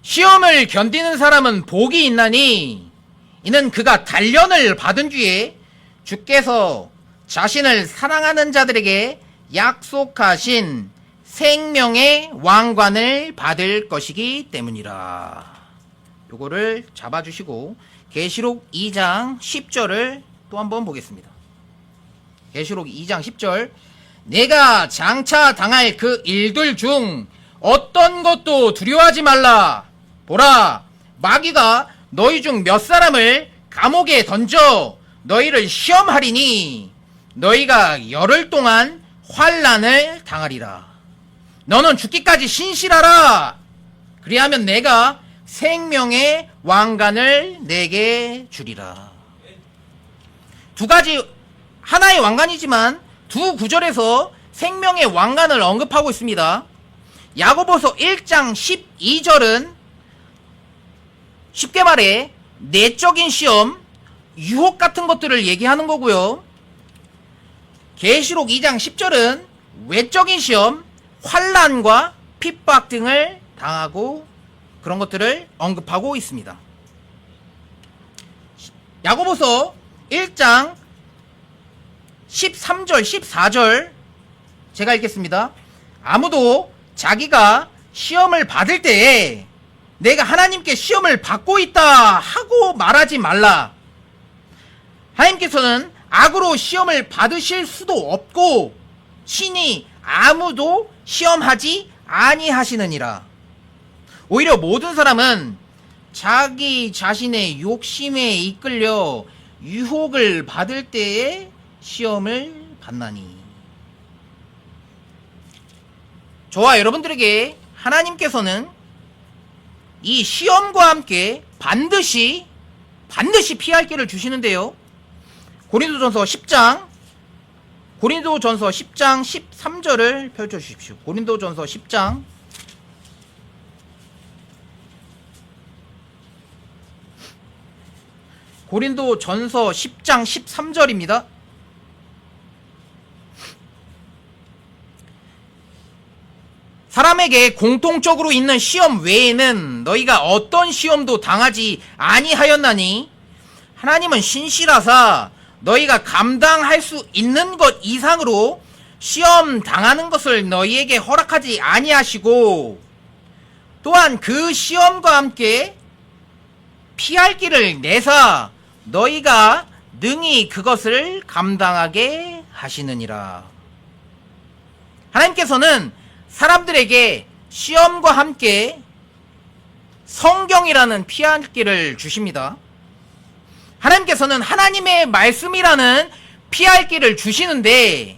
시험을 견디는 사람은 복이 있나니 이는 그가 단련을 받은 뒤에 주께서 자신을 사랑하는 자들에게 약속하신 생명의 왕관을 받을 것이기 때문이라. 요거를 잡아주시고 계시록 2장 10절을 또 한번 보겠습니다. 계시록 2장 10절 내가 장차 당할 그 일들 중 어떤 것도 두려워하지 말라. 보라 마귀가 너희 중 몇 사람을 감옥에 던져 너희를 시험하리니 너희가 열흘 동안 환난을 당하리라. 너는 죽기까지 신실하라. 그리하면 내가 생명의 왕관을 내게 주리라. 두 가지, 하나의 왕관이지만 두 구절에서 생명의 왕관을 언급하고 있습니다. 야고보서 1장 12절은 쉽게 말해 내적인 시험, 유혹 같은 것들을 얘기하는 거고요. 계시록 2장 10절은 외적인 시험, 환난과 핍박 등을 당하고 그런 것들을 언급하고 있습니다. 야고보서 1장 13절, 14절 제가 읽겠습니다. 아무도 자기가 시험을 받을 때에 내가 하나님께 시험을 받고 있다 하고 말하지 말라. 하나님께서는 악으로 시험을 받으실 수도 없고 친히 아무도 시험하지 아니하시느니라. 오히려 모든 사람은 자기 자신의 욕심에 이끌려 유혹을 받을 때에 시험을 받나니. 저와 여러분들에게 하나님께서는 이 시험과 함께 반드시 피할 길을 주시는데요. 고린도전서 10장 13절을 펼쳐주십시오. 고린도전서 10장 13절입니다. 사람에게 공통적으로 있는 시험 외에는 너희가 어떤 시험도 당하지 아니하였나니 하나님은 신실하사 너희가 감당할 수 있는 것 이상으로 시험 당하는 것을 너희에게 허락하지 아니하시고 또한 그 시험과 함께 피할 길을 내사 너희가 능히 그것을 감당하게 하시느니라. 하나님께서는 사람들에게 시험과 함께 성경이라는 피할 길을 주십니다. 하나님께서는 하나님의 말씀이라는 피할 길을 주시는데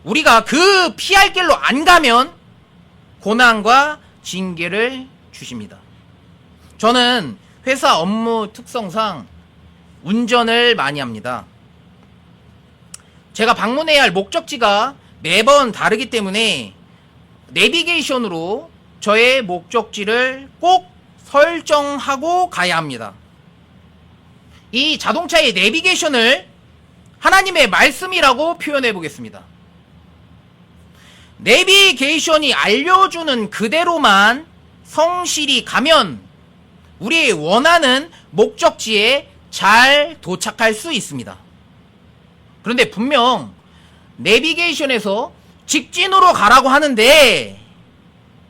우리가 그 피할 길로 안 가면 고난과 징계를 주십니다. 저는 회사 업무 특성상 운전을 많이 합니다. 제가 방문해야 할 목적지가 매번 다르기 때문에 내비게이션으로 저의 목적지를 꼭 설정하고 가야 합니다. 이 자동차의 내비게이션을 하나님의 말씀이라고 표현해 보겠습니다. 내비게이션이 알려주는 그대로만 성실히 가면 우리의 원하는 목적지에 잘 도착할 수 있습니다. 그런데 분명 내비게이션에서 직진으로 가라고 하는데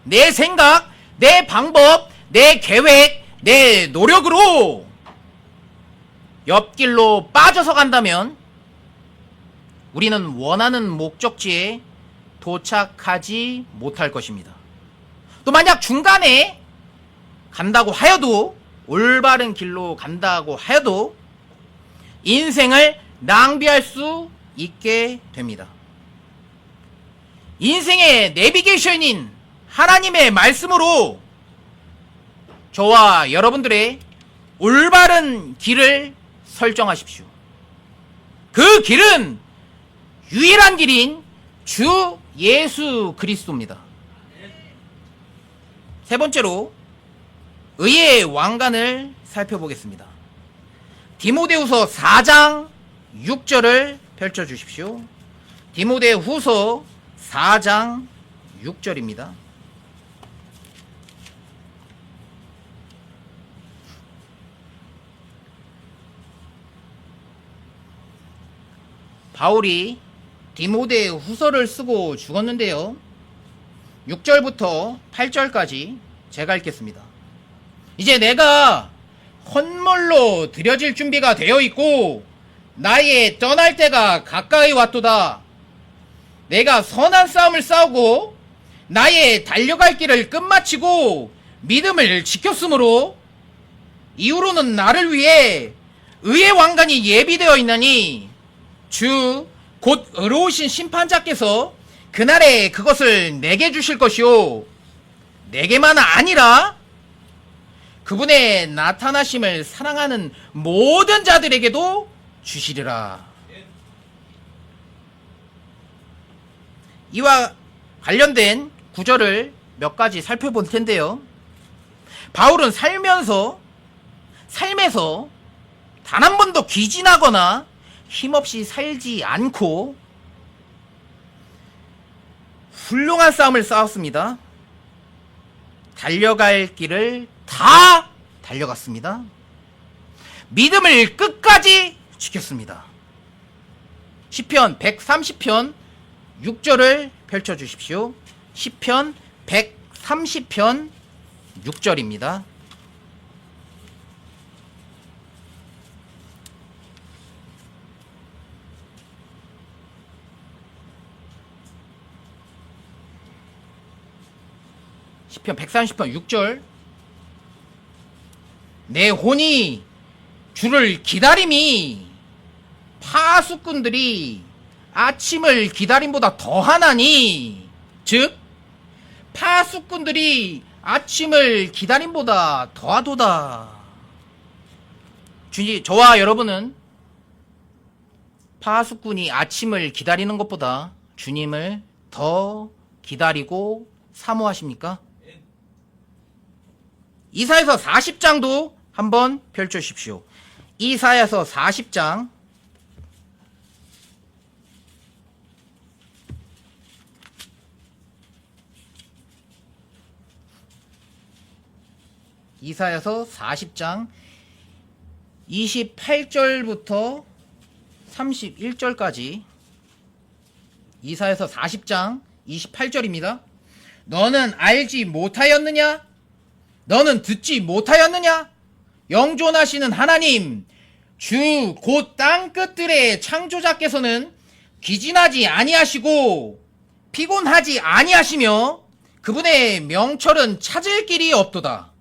내 생각, 내 방법, 내 계획, 내 노력으로 옆길로 빠져서 간다면 우리는 원하는 목적지에 도착하지 못할 것입니다. 또 만약 중간에 간다고 하여도 올바른 길로 간다고 하여도 인생을 낭비할 수 있게 됩니다. 인생의 내비게이션인 하나님의 말씀으로 저와 여러분들의 올바른 길을 설정하십시오. 그 길은 유일한 길인 주 예수 그리스도입니다. 세 번째로 의의 왕관을 살펴보겠습니다. 디모데후서 4장 6절을 펼쳐주십시오. 디모데후서 4장 6절입니다. 바울이 디모데후서를 쓰고 죽었는데요. 6절부터 8절까지 제가 읽겠습니다. 이제 내가 헌물로 드려질 준비가 되어 있고 나의 떠날 때가 가까이 왔도다. 내가 선한 싸움을 싸우고 나의 달려갈 길을 끝마치고 믿음을 지켰으므로 이후로는 나를 위해 의의 왕관이 예비되어 있나니 주 곧 의로우신 심판자께서 그날에 그것을 내게 주실 것이요 내게만 아니라 그분의 나타나심을 사랑하는 모든 자들에게도 주시리라. 이와 관련된 구절을 몇 가지 살펴볼 텐데요. 바울은 삶에서 단 한 번도 기진하거나 힘없이 살지 않고 훌륭한 싸움을 싸웠습니다. 달려갈 길을 다 달려갔습니다. 믿음을 끝까지 지켰습니다. 시편 130편 6절을 펼쳐주십시오. 시편 130편 6절입니다. 시편 130편 6절 내 혼이 주를 기다림이 파수꾼들이 아침을 기다림보다 더하나니 즉 파수꾼들이 아침을 기다림보다 더하도다. 저와 여러분은 파수꾼이 아침을 기다리는 것보다 주님을 더 기다리고 사모하십니까? 이사야서 40장도 한번 펼쳐주십시오. 이사야서 40장 이사야서 40장 28절부터 31절까지 이사야서 40장 28절입니다. 너는 알지 못하였느냐? 너는 듣지 못하였느냐? 영존하시는 하나님 주 곧 땅 끝들의 창조자께서는 기진하지 아니하시고 피곤하지 아니하시며 그분의 명철은 찾을 길이 없도다.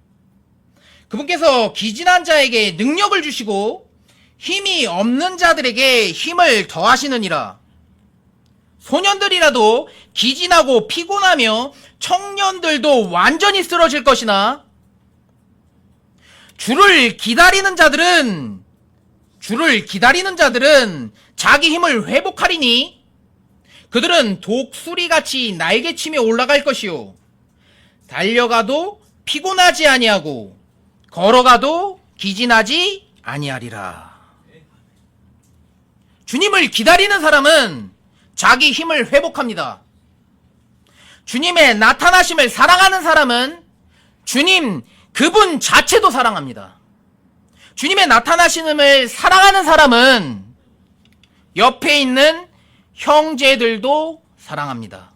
그분께서 기진한 자에게 능력을 주시고 힘이 없는 자들에게 힘을 더하시느니라. 소년들이라도 기진하고 피곤하며 청년들도 완전히 쓰러질 것이나 주를 기다리는 자들은 자기 힘을 회복하리니 그들은 독수리같이 날개치며 올라갈 것이요 달려가도 피곤하지 아니하고 걸어가도 기진하지 아니하리라. 주님을 기다리는 사람은 자기 힘을 회복합니다. 주님의 나타나심을 사랑하는 사람은 주님 그분 자체도 사랑합니다. 주님의 나타나심을 사랑하는 사람은 옆에 있는 형제들도 사랑합니다.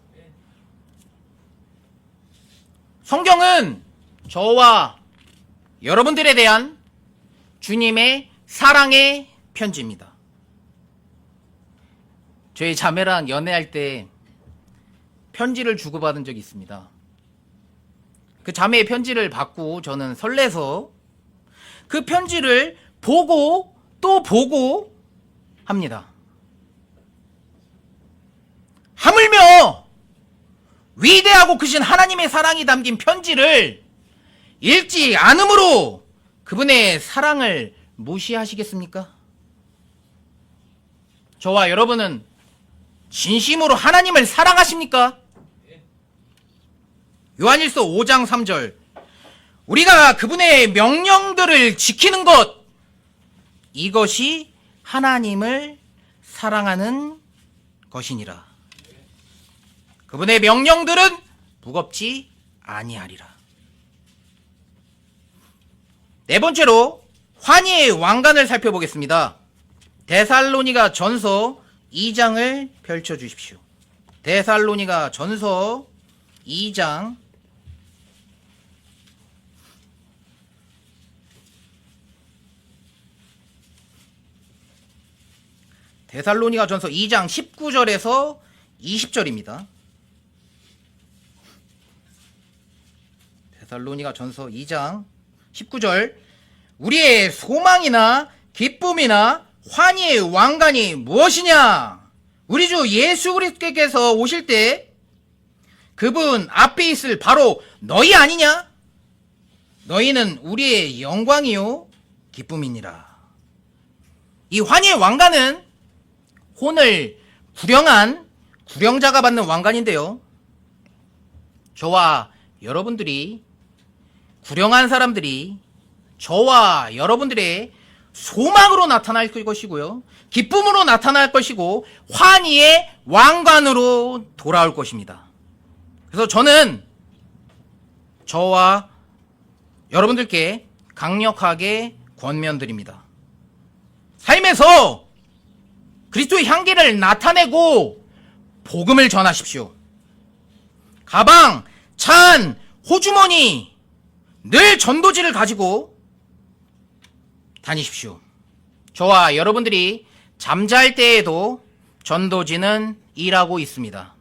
성경은 저와 여러분들에 대한 주님의 사랑의 편지입니다. 저희 자매랑 연애할 때 편지를 주고받은 적이 있습니다. 그 자매의 편지를 받고 저는 설레서 그 편지를 보고 또 보고 합니다. 하물며 위대하고 크신 하나님의 사랑이 담긴 편지를 읽지 않으므로 그분의 사랑을 무시하시겠습니까? 저와 여러분은 진심으로 하나님을 사랑하십니까? 요한일서 5장 3절 우리가 그분의 명령들을 지키는 것 이것이 하나님을 사랑하는 것이니라. 그분의 명령들은 무겁지 아니하리라. 네 번째로 환희의 왕관을 살펴보겠습니다. 데살로니가 전서 2장을 펼쳐주십시오. 데살로니가 전서 2장 19절에서 20절입니다. 데살로니가 전서 2장 19절 우리의 소망이나 기쁨이나 환희의 왕관이 무엇이냐? 우리 주 예수 그리스도께서 오실 때 그분 앞에 있을 바로 너희 아니냐? 너희는 우리의 영광이요 기쁨이니라. 이 환희의 왕관은 혼을 구령한 구령자가 받는 왕관인데요. 저와 여러분들이 구령한 사람들이 저와 여러분들의 소망으로 나타날 것이고요. 기쁨으로 나타날 것이고 환희의 왕관으로 돌아올 것입니다. 그래서 저는 저와 여러분들께 강력하게 권면드립니다. 삶에서 그리스도의 향기를 나타내고 복음을 전하십시오. 가방, 찬, 호주머니 늘 전도지를 가지고 다니십시오. 저와 여러분들이 잠잘 때에도 전도지는 일하고 있습니다.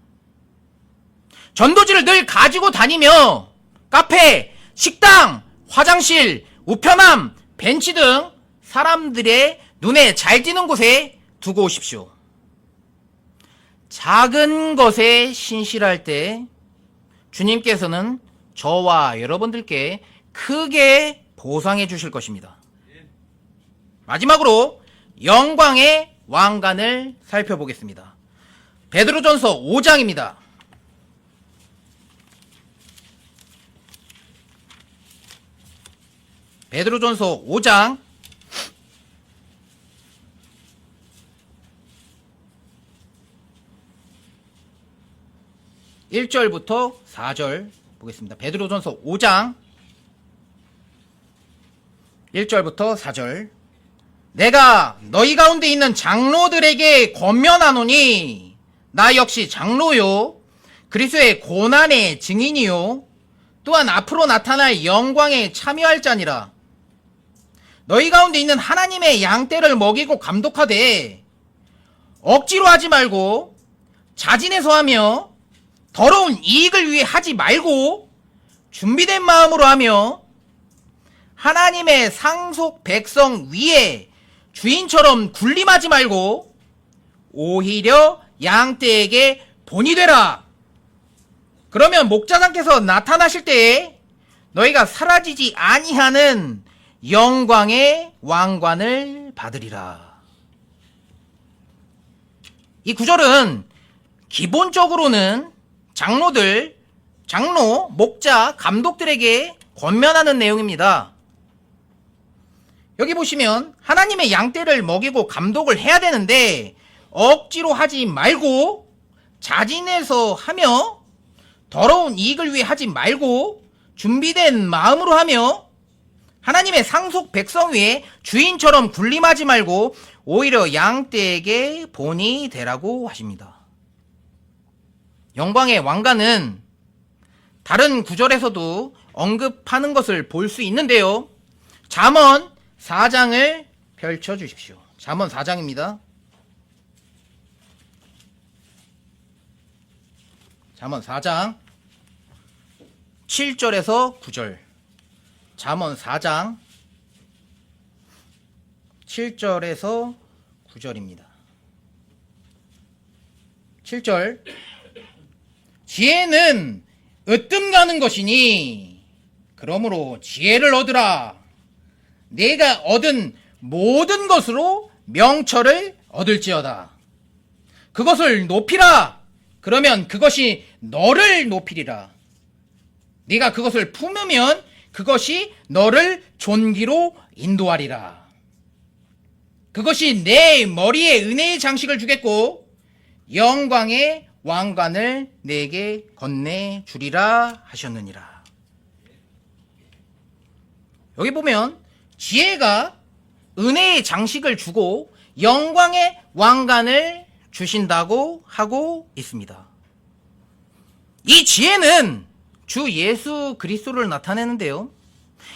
전도지를 늘 가지고 다니며 카페, 식당, 화장실, 우편함, 벤치 등 사람들의 눈에 잘 띄는 곳에 두고 오십시오. 작은 것에 신실할 때 주님께서는 저와 여러분들께 크게 보상해 주실 것입니다. 마지막으로 영광의 왕관을 살펴보겠습니다. 베드로전서 5장입니다. 베드로전서 5장 1절부터 4절 보겠습니다. 베드로전서 5장 1절부터 4절 내가 너희 가운데 있는 장로들에게 권면하노니 나 역시 장로요 그리스도의 고난의 증인이요 또한 앞으로 나타날 영광에 참여할 자니라. 너희 가운데 있는 하나님의 양떼를 먹이고 감독하되 억지로 하지 말고 자진해서 하며 더러운 이익을 위해 하지 말고 준비된 마음으로 하며 하나님의 상속 백성 위에 주인처럼 군림하지 말고 오히려 양떼에게 본이 되라. 그러면 목자장께서 나타나실 때에 너희가 사라지지 아니하는 영광의 왕관을 받으리라. 이 구절은 기본적으로는 장로, 목자, 감독들에게 권면하는 내용입니다. 여기 보시면 하나님의 양떼를 먹이고 감독을 해야 되는데 억지로 하지 말고 자진해서 하며 더러운 이익을 위해 하지 말고 준비된 마음으로 하며 하나님의 상속 백성 위에 주인처럼 군림하지 말고 오히려 양떼에게 본이 되라고 하십니다. 영광의 왕관은 다른 구절에서도 언급하는 것을 볼 수 있는데요. 잠언 4장을 펼쳐 주십시오. 잠언 4장입니다. 잠언 4장 7절에서 9절. 잠언 4장 7절에서 9절입니다. 7절. 지혜는 으뜸 가는 것이니 그러므로 지혜를 얻으라. 내가 얻은 모든 것으로 명철을 얻을지어다. 그것을 높이라. 그러면 그것이 너를 높이리라. 네가 그것을 품으면 그것이 너를 존귀로 인도하리라. 그것이 내 머리에 은혜의 장식을 주겠고 영광의 왕관을 내게 건네주리라 하셨느니라. 여기 보면 지혜가 은혜의 장식을 주고 영광의 왕관을 주신다고 하고 있습니다. 이 지혜는 주 예수 그리스도를 나타내는데요.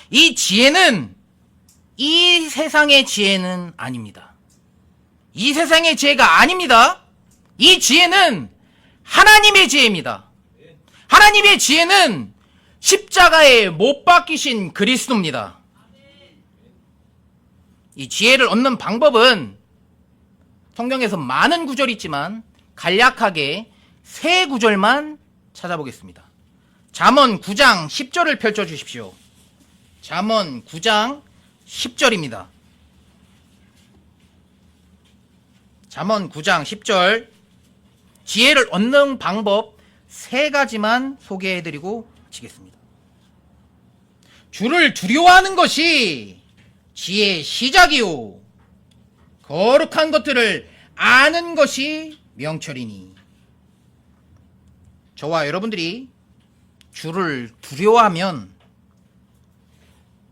이 지혜는 이 세상의 지혜는 아닙니다. 이 세상의 지혜가 아닙니다. 이 지혜는 하나님의 지혜입니다. 하나님의 지혜는 십자가에 못 박히신 그리스도입니다. 이 지혜를 얻는 방법은 성경에서 많은 구절이 있지만 간략하게 세 구절만 찾아보겠습니다. 잠언 9장 10절을 펼쳐주십시오. 잠언 9장 10절입니다. 잠언 9장 10절. 지혜를 얻는 방법 세 가지만 소개해드리고 마치겠습니다. 주를 두려워하는 것이 지혜의 시작이요 거룩한 것들을 아는 것이 명철이니. 저와 여러분들이 주를 두려워하면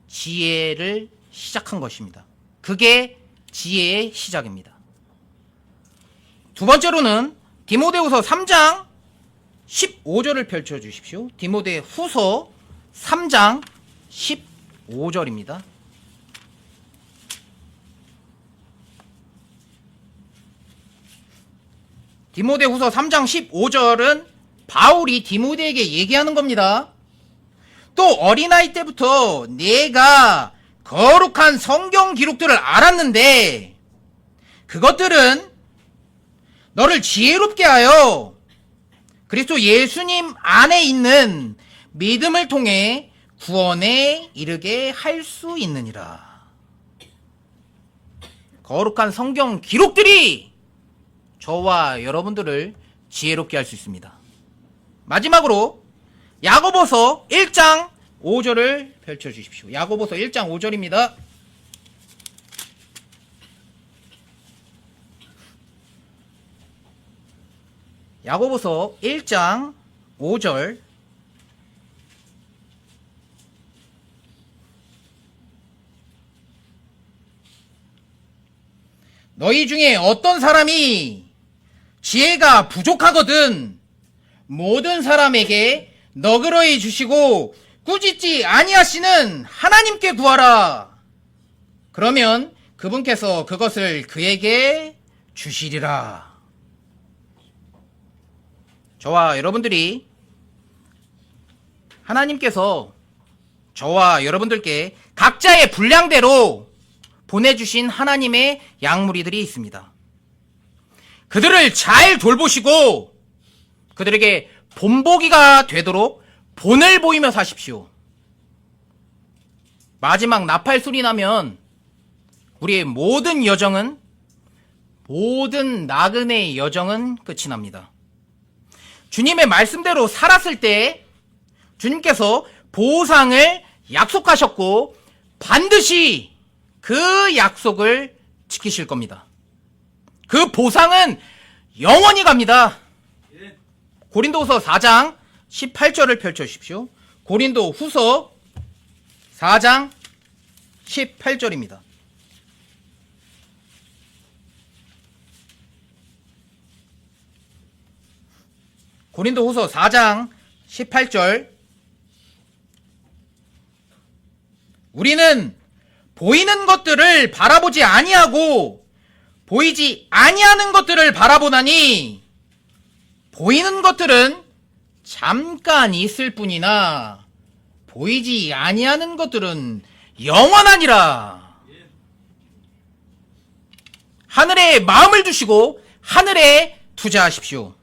지혜를 시작한 것입니다. 그게 지혜의 시작입니다. 두 번째로는 디모데후서 3장 15절을 펼쳐주십시오. 디모데후서 3장 15절입니다. 디모데후서 3장 15절은 바울이 디모데에게 얘기하는 겁니다. 또 어린아이 때부터 내가 거룩한 성경 기록들을 알았는데 그것들은 너를 지혜롭게 하여 그리스도 예수님 안에 있는 믿음을 통해 구원에 이르게 할 수 있느니라. 거룩한 성경 기록들이 저와 여러분들을 지혜롭게 할 수 있습니다. 마지막으로 야고보서 1장 5절을 펼쳐주십시오. 야고보서 1장 5절입니다. 야고보서 1장 5절. 너희 중에 어떤 사람이 지혜가 부족하거든 모든 사람에게 너그러이 주시고 꾸짖지 아니하시는 하나님께 구하라. 그러면 그분께서 그것을 그에게 주시리라. 저와 여러분들이 하나님께서 저와 여러분들께 각자의 분량대로 보내주신 하나님의 양무리들이 있습니다. 그들을 잘 돌보시고 그들에게 본보기가 되도록 본을 보이며 사십시오. 마지막 나팔 소리 나면 우리의 모든 여정은, 모든 나그네의 여정은 끝이 납니다. 주님의 말씀대로 살았을 때 주님께서 보상을 약속하셨고 반드시 그 약속을 지키실 겁니다. 그 보상은 영원히 갑니다. 고린도후서 4장 18절을 펼쳐주십시오. 고린도후서 4장 18절입니다. 고린도후서 4장 18절. 우리는 보이는 것들을 바라보지 아니하고 보이지 아니하는 것들을 바라보나니 보이는 것들은 잠깐 있을 뿐이나 보이지 아니하는 것들은 영원하니라. 하늘에 마음을 두시고 하늘에 투자하십시오.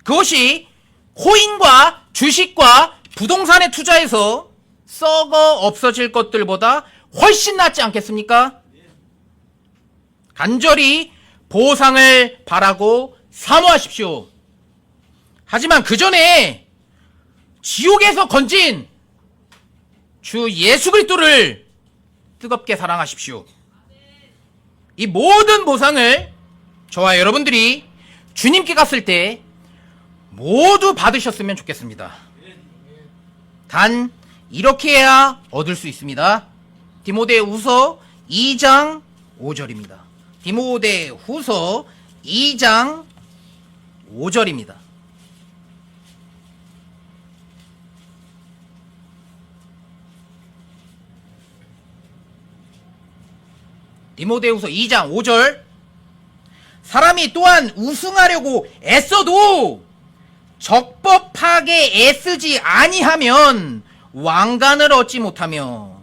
그것이 코인과 주식과 부동산에 투자해서 썩어 없어질 것들보다 훨씬 낫지 않겠습니까? 간절히 보상을 바라고 사모하십시오. 하지만 그 전에 지옥에서 건진 주 예수 그리스도를 뜨겁게 사랑하십시오. 이 모든 보상을 저와 여러분들이 주님께 갔을 때 모두 받으셨으면 좋겠습니다. 단 이렇게 해야 얻을 수 있습니다. 디모데후서 2장 5절입니다. 디모데후서 2장 5절입니다. 디모데후서 2장 5절. 사람이 또한 우승하려고 애써도 적법하게 애쓰지 아니하면 왕관을 얻지 못하며.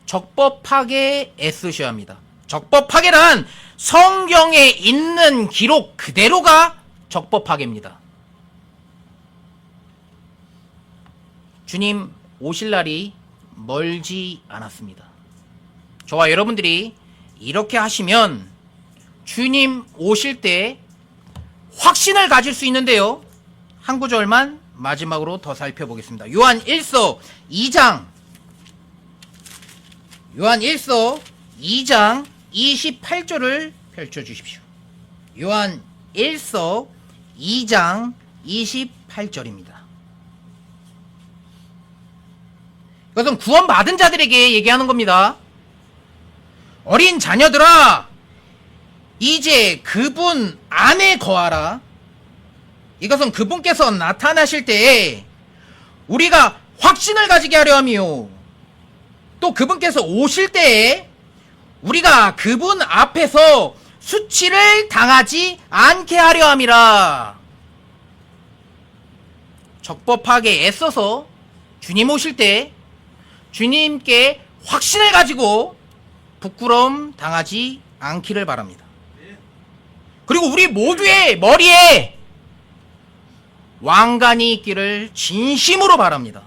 적법하게 애쓰셔야 합니다. 적법하게란 성경에 있는 기록 그대로가 적법하게입니다. 주님 오실 날이 멀지 않았습니다. 저와 여러분들이 이렇게 하시면 주님 오실 때 확신을 가질 수 있는데요. 한 구절만 마지막으로 더 살펴보겠습니다. 요한 1서 2장 28절을 펼쳐주십시오. 요한 1서 2장 28절입니다. 이것은 구원받은 자들에게 얘기하는 겁니다. 어린 자녀들아, 이제 그분 안에 거하라. 이것은 그분께서 나타나실 때에 우리가 확신을 가지게 하려 함이요, 또 그분께서 오실 때에 우리가 그분 앞에서 수치를 당하지 않게 하려 함이라. 적법하게 애써서 주님 오실 때 주님께 확신을 가지고 부끄러움 당하지 않기를 바랍니다. 그리고 우리 모두의 머리에 왕관이 있기를 진심으로 바랍니다.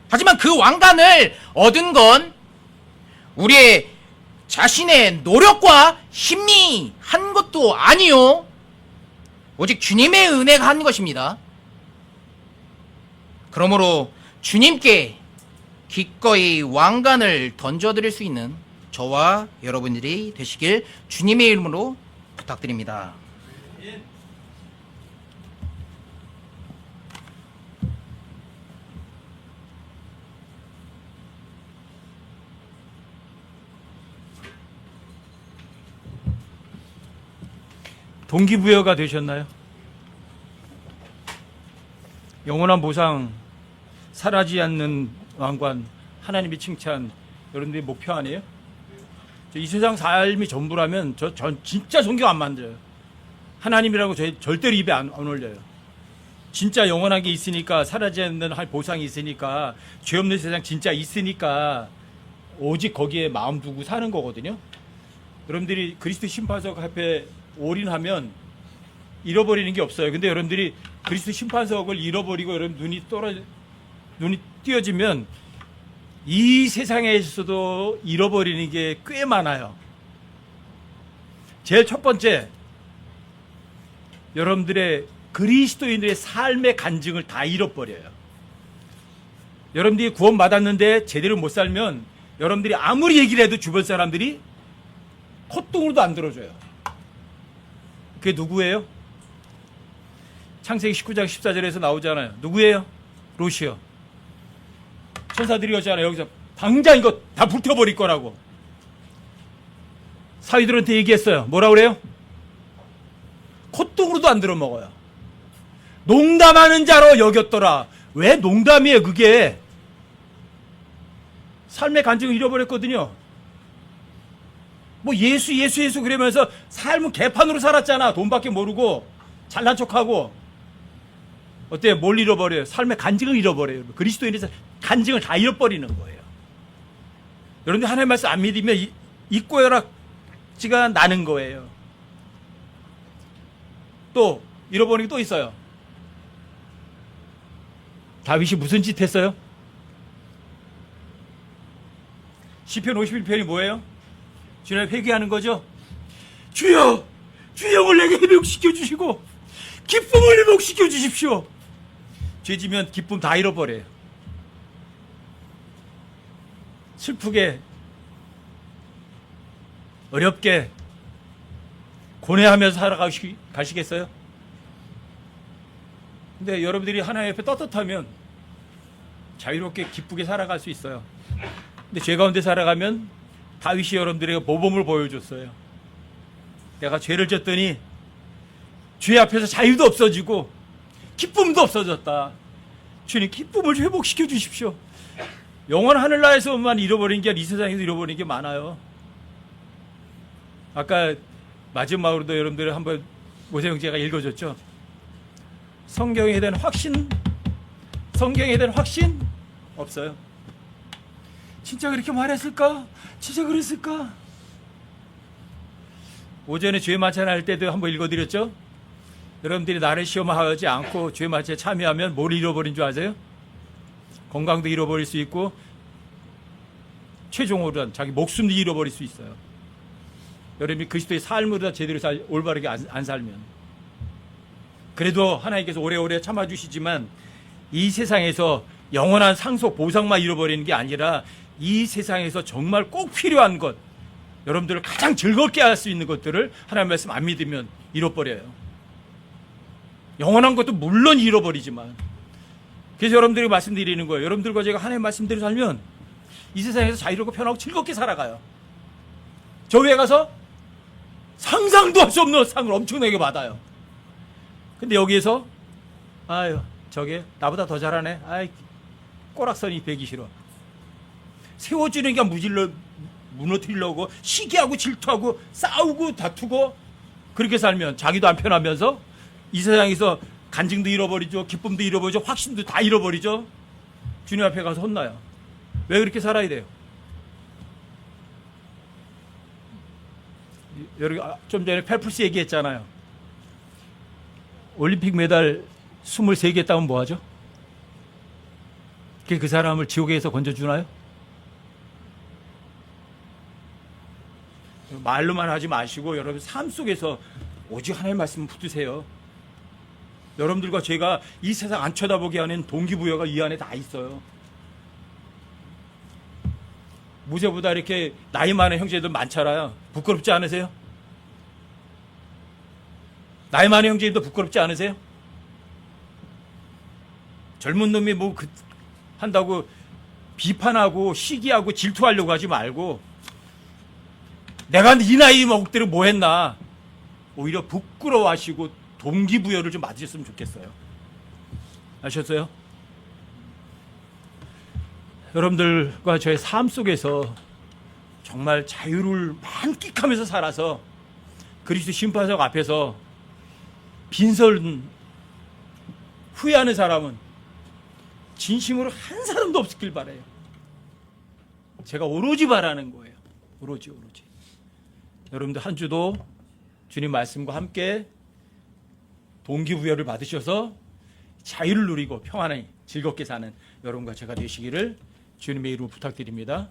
하지만 그 왕관을 얻은 건 우리의 자신의 노력과 힘이 한 것도 아니요, 오직 주님의 은혜가 한 것입니다. 그러므로 주님께 기꺼이 왕관을 던져드릴 수 있는 저와 여러분들이 되시길 주님의 이름으로 부탁드립니다. 동기부여가 되셨나요? 영원한 보상, 사라지지 않는 왕관, 하나님의 칭찬, 여러분들의 목표 아니에요? 이 세상 삶이 전부라면 전 진짜 존경 안 만들어요. 하나님이라고 절대로 입에 안 올려요. 진짜 영원한 게 있으니까, 사라지지 않는 할 보상이 있으니까, 죄 없는 세상 진짜 있으니까 오직 거기에 마음 두고 사는 거거든요. 여러분들이 그리스도 심판석 앞에 올인하면 잃어버리는 게 없어요. 근데 여러분들이 그리스도 심판석을 잃어버리고 여러분 눈이 띄어지면 이 세상에서도 잃어버리는 게 꽤 많아요. 제일 첫 번째, 여러분들의 그리스도인들의 삶의 간증을 다 잃어버려요. 여러분들이 구원받았는데 제대로 못 살면 여러분들이 아무리 얘기를 해도 주변 사람들이 콧등으로도 안 들어줘요. 그게 누구예요? 창세기 19장 14절에서 나오잖아요. 누구예요? 롯이요. 천사들이 오잖아요. 여기서 당장 이거 다 불태워버릴 거라고. 사위들한테 얘기했어요. 뭐라 그래요? 콧등으로도 안 들어먹어요. 농담하는 자로 여겼더라. 왜 농담이에요 그게? 삶의 간증을 잃어버렸거든요. 뭐 예수 그러면서 삶은 개판으로 살았잖아. 돈밖에 모르고 잘난 척하고. 어때요? 뭘 잃어버려요? 삶의 간증을 잃어버려요. 그리스도인에서 간증을 다 잃어버리는 거예요. 여러분들 하나님의 말씀 안 믿으면 잊고여락지가 나는 거예요. 또 잃어버리는 게 또 있어요. 다윗이 무슨 짓 했어요? 시편 51편이 뭐예요? 주님 회개하는 거죠. 주여, 주영을 내게 회복시켜 주시고 기쁨을 회복시켜 주십시오. 죄지면 기쁨 다 잃어버려요. 슬프게 어렵게 고뇌하면서 살아가시겠어요? 근데 여러분들이 하나님 옆에 떳떳하면 자유롭게 기쁘게 살아갈 수 있어요. 근데 죄 가운데 살아가면 다윗이 여러분들에게 모범을 보여줬어요. 내가 죄를 졌더니 죄 앞에서 자유도 없어지고 기쁨도 없어졌다. 주님 기쁨을 회복시켜 주십시오. 영원 하늘나라에서만 잃어버린 게 아니라 이 세상에서 잃어버린 게 많아요. 아까 마지막으로도 여러분들 한번 모세형 제가 읽어줬죠. 성경에 대한 확신 없어요. 진짜 그렇게 말했을까? 진짜 그랬을까? 오전에 죄 마찬할 때도 한번 읽어드렸죠. 여러분들이 나를 시험하지 않고 죄 마찬에 참여하면 뭘 잃어버린 줄 아세요? 건강도 잃어버릴 수 있고 최종으로는 자기 목숨도 잃어버릴 수 있어요. 여러분이 그리스도의 삶으로 제대로 올바르게 안 살면. 그래도 하나님께서 오래오래 참아주시지만 이 세상에서 영원한 상속 보상만 잃어버리는 게 아니라 이 세상에서 정말 꼭 필요한 것, 여러분들을 가장 즐겁게 할 수 있는 것들을 하나님 말씀 안 믿으면 잃어버려요. 영원한 것도 물론 잃어버리지만. 그래서 여러분들이 말씀드리는 거예요. 여러분들과 제가 하나님 말씀대로 살면 이 세상에서 자유롭고 편하고 즐겁게 살아가요. 저 위에 가서 상상도 할 수 없는 상을 엄청나게 받아요. 근데 여기에서 아유 저게 나보다 더 잘하네. 아이 꼬락선이 배기 싫어. 세워주니까 무너뜨리려고 시기하고 질투하고 싸우고 다투고 그렇게 살면 자기도 안 편하면서 이 세상에서 간증도 잃어버리죠. 기쁨도 잃어버리죠. 확신도 다 잃어버리죠. 주님 앞에 가서 혼나요. 왜 그렇게 살아야 돼요? 좀 전에 펠프스 얘기했잖아요. 올림픽 메달 23개 따면 뭐하죠? 그 사람을 지옥에서 건져주나요? 말로만 하지 마시고 여러분 삶 속에서 오직 하나님의 말씀을 붙드세요. 여러분들과 제가 이 세상 안 쳐다보게 하는 동기부여가 이 안에 다 있어요. 모세보다 이렇게 나이 많은 형제들 많잖아요. 부끄럽지 않으세요? 나이 많은 형제님도 부끄럽지 않으세요? 젊은 놈이 한다고 비판하고 시기하고 질투하려고 하지 말고 내가 이 나이 먹을 때는 뭐 했나 오히려 부끄러워하시고 동기부여를 좀 맞으셨으면 좋겠어요. 아셨어요? 여러분들과 저의 삶 속에서 정말 자유를 만끽하면서 살아서 그리스도 심판석 앞에서 빈선 후회하는 사람은 진심으로 한 사람도 없길 바라요. 제가 오로지 바라는 거예요. 오로지. 여러분들 한 주도 주님 말씀과 함께 동기부여를 받으셔서 자유를 누리고 평안히 즐겁게 사는 여러분과 제가 되시기를 주님의 이름으로 부탁드립니다.